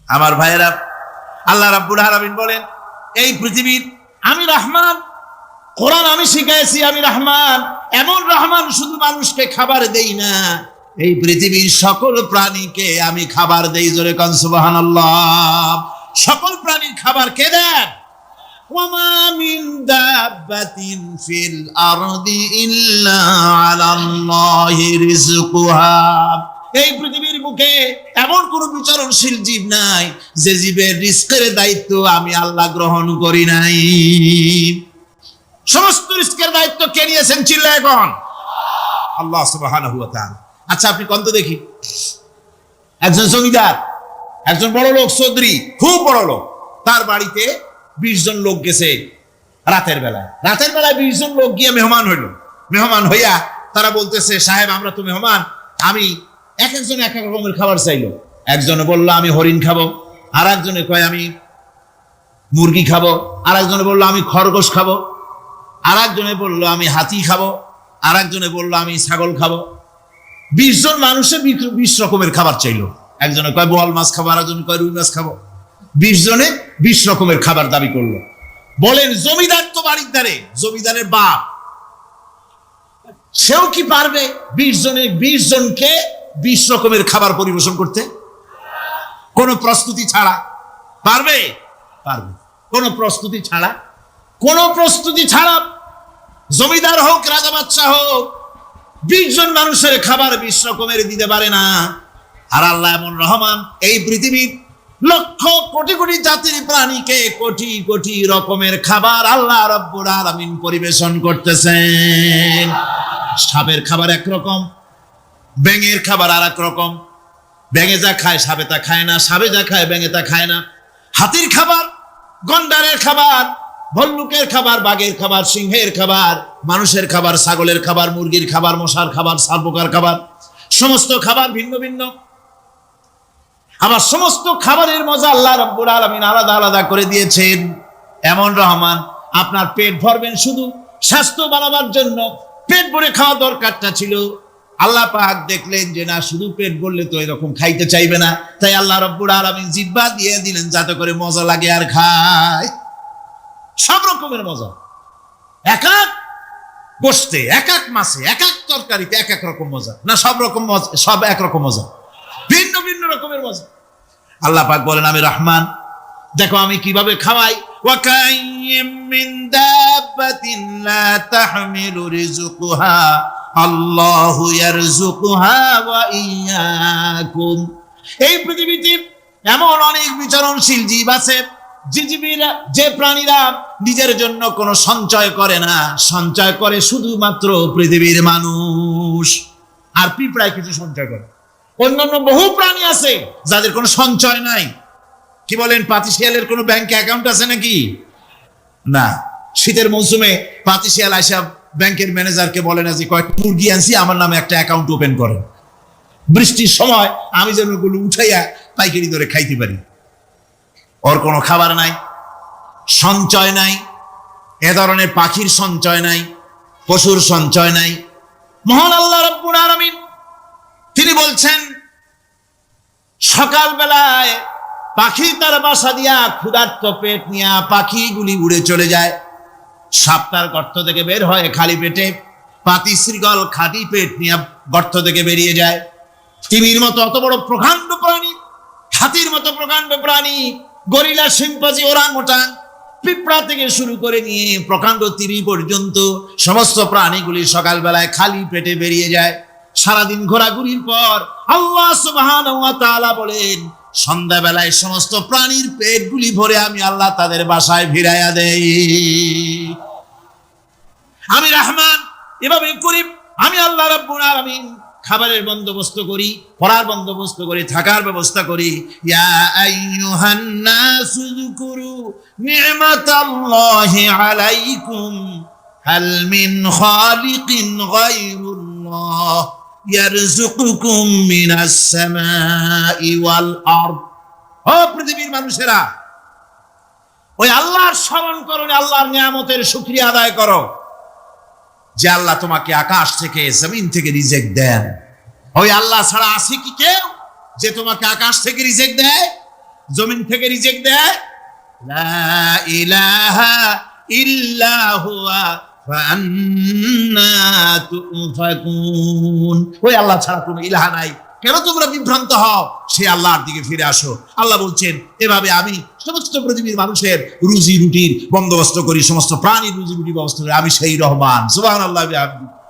আমার ভাইয়েরা, আল্লাহ রাব্বুল আলামিন বলেন এই পৃথিবীর আমি রহমান, কোরআন আমি শিখাইছি আমি রহমান। এমন রহমান শুধু মানুষকে খাবার দেই না, এই পৃথিবীর সকল প্রাণীকে আমি খাবার দেই। জোরে কান সুবহানাল্লাহ। সকল প্রাণীর খাবার কে দেন? ওয়ামা মিন দাব্বাতিন ফিল আরদি ইল্লা আলাল্লাহি রিজকুহা। এই পৃথিবীর মুখে এমন কোন বিচরণশীল জীব নাই যে জীবের রিজকের দায়িত্ব আমি আল্লাহ গ্রহণ করি নাই। সমস্ত রিজকের দায়িত্ব কে নিয়েছেন? চিল্লা এখন আল্লাহ সুবহানাহু ওয়া তাআলা। আচ্ছা আপনি কোন তো দেখি, একজন জমিদার, একজন বড় লোক, চৌধুরী, খুব বড় লোক, তার বাড়িতে 20 জন লোক গেছে রাতের বেলায়। 20 জন লোক গিয়ে মেহমান হইল। মেহমান হইয়া তারা বলতেছে সাহেব আমরা তো মেহমান, আমি এক একজন এক এক রকমের খাবার চাইলো। একজনে বললো আমি হরিণ খাবো, আর একজনে কয় আমি মুরগি খাবো, আর একজনে বললো আমি খরগোশ খাবো, আর একজনে বললো আমি হাতি খাবো, আর একজনে বললো আমি ছাগল খাবো। 20 জন মানুষের 20 রকমের খাবার চাইলো। একজনে কয় বোয়াল মাছ খাবো, আর একজনে কয় রুই মাছ খাবো। 20 জনে 20 রকমের খাবার দাবি করলো। বলেন জমিদার তো বাড়ির ধারে, জমিদারের বাপ, সেও কি পারবে 20 জনকে 20 রকমের খাবার পরিবেশন করতে? কোন প্রস্তুতি ছাড়া পারবে? পারবে। কোন প্রস্তুতি ছাড়া, কোন প্রস্তুতি ছাড়া জমিদার হোক রাজা বাদশাহ হোক 20 জন মানুষের খাবার 20 রকমের দিতে পারে না। আর আল্লাহ এমন রহমান, এই পৃথিবীর লক্ষ কোটি কোটি জাতির প্রাণীকে কোটি কোটি রকমের খাবার আল্লাহ রাব্বুল আলামিন পরিবেশন করতেছেন। সাপের খাবার একরকম, ব্যাঙের খাবার আর এক রকম। ব্যাঙে যা খায় সাপে তা খায় না, সাপে যা খায় ব্যাঙে তা খায় না। হাতির খাবার, গন্ডারের খাবার, ভল্লুকের খাবার, বাঘের খাবার, সিংহের খাবার, মানুষের খাবার, ছাগলের খাবার, মুরগির খাবার, মশার খাবার, সাপোকার খাবার, সমস্ত খাবার ভিন্ন ভিন্ন। আবার সমস্ত খাবারের মজা আল্লাহ রাব্বুল আলামিন আলাদা আলাদা করে দিয়েছেন। এমন রহমান, আপনার পেট ভরবেন শুধু স্বাস্থ্য বাড়াবার জন্য, পেট পেট ভরে খাওয়া দরকারটা ছিল। আল্লাহ পাক দেখলেন যে না, শুধু পেট ভরলে তো এরকম খাইতে চাইবে না, তাই আল্লাহ রাব্বুল আলামিন জিহ্বা দিয়ে দিলেন যাতে করে মজা লাগে আর খায়। সব রকমের মজা, এক এক গোশতে, এক এক মাছে, এক এক তরকারিতে এক এক রকম মজা, না সব রকম মজা, সব একরকম মজা, ভিন্ন ভিন্ন রকমের মজা। আল্লাহ পাক বলেন আমি রহমান, দেখো আমি কিভাবে খাওয়াই। ওয়াকাইয়্যিম মিন দাব্বাতিন লা তাহমিলু রিজকুহা আল্লাহু ইয়ারযুকুহা ওয়া ইয়্যাকুম। এই পৃথিবীতে এমন অনেক বিচরণশীল জীব আছে, যে প্রাণীরা নিজের জন্য কোনো সঞ্চয় করে না, সঞ্চয় করে শুধুমাত্র পৃথিবীর মানুষ। আর পিঁপড়ায় কিছু সঞ্চয় করে। অন্যান্য বহু প্রাণী আছে যাদের কোনো সঞ্চয় নাই। কি বলেন, পাতিশিয়ালের কোনো ব্যাংকে অ্যাকাউন্ট আছে নাকি? না। শীতের মৌসুমে পাতিশিয়াল আইসা ব্যাংকের ম্যানেজারকে বলে না যে কয়েকটা মুরগি আনছি, আমার নামে একটা অ্যাকাউন্ট ওপেন করেন, বৃষ্টির সময় আমি যেন ওগুলো উঠাইয়া পাইকারি ধরে খাইতে পারি। ওর কোনো খাবার নাই, সঞ্চয় নাই। এ ধরনের পাখির সঞ্চয় নাই, পশুর সঞ্চয় নাই। মহান আল্লাহ রাব্বুল আলামিন তিনি বলছেন, সকাল বেলায় পাখি তার বাসা দিয়া ক্ষুধার্ত পেট নিয়ে পাখিগুলি উড়ে চলে যায়। সাপ তার গর্ত থেকে বের হয় খালি পেটে, পাতি শৃগল খাঁটি পেট নিয়ে গর্ত থেকে বেরিয়ে যায়। তিমির মতো অত বড় প্রকাণ্ড প্রাণী, হাতির মতো প্রকাণ্ড প্রাণী, গরিলা, শিম্পাঞ্জি, ওরাংওটাং, পিঁপড়া থেকে শুরু করে নিয়ে প্রকাণ্ড তিমি পর্যন্ত সমস্ত প্রাণীগুলি সকালবেলায় খালি পেটে বেরিয়ে যায়। সারাদিন ঘোরাঘুরির পর আল্লাহ সুবহানাহু ওয়া তাআলা বলেন, সন্ধ্যাবেলায় সমস্ত প্রাণীর পেটগুলি ভরে আমি আল্লাহ তাদের বাসায় ফিরাইয়া দেই। আমি রহমান, এভাবে করি। আমি আল্লাহ রাব্বুল আলামিন খাবারের বন্দোবস্ত করি, পড়ার বন্দোবস্ত করি, থাকার ব্যবস্থা করি। ইয়া আইয়ুহান নাসু যুকুরু নি'মাতাল্লাহি আলাইকুম হাল মিন খালিকিন গায়রুল্লাহ ইয়ারযুকুকুম মিনাস সামাই ওয়াল আরদ। ও পৃথিবীর মানুষেরা, ওই আল্লাহর স্মরণ করো, আল্লাহর নিয়ামতের শুকরিয়া আদায় করো যে আল্লাহ তোমাকে আকাশ থেকে, জমিন থেকে রিজিক দেন। ওই আল্লাহ ছাড়া আছে কি কেউ যে তোমাকে আকাশ থেকে রিজিক দেয়, জমিন থেকে রিজিক দেয়? লা ইলাহা ইল্লা হুয়া ফাআন্না তুফাকুন। ওই আল্লাহ ছাড়া কোনো ইলাহা নাই, কেন তোমরা বিভ্রান্ত হও? সেই আল্লাহর দিকে ফিরে আসো। আল্লাহ বলছেন, এভাবে আমি সমস্ত পৃথিবীর মানুষের রুজি রুটির বন্দোবস্ত করি, সমস্ত প্রাণীর রুজি রুটির ব্যবস্থা করি। আমি সেই রহমান। সুবহানাল্লাহ।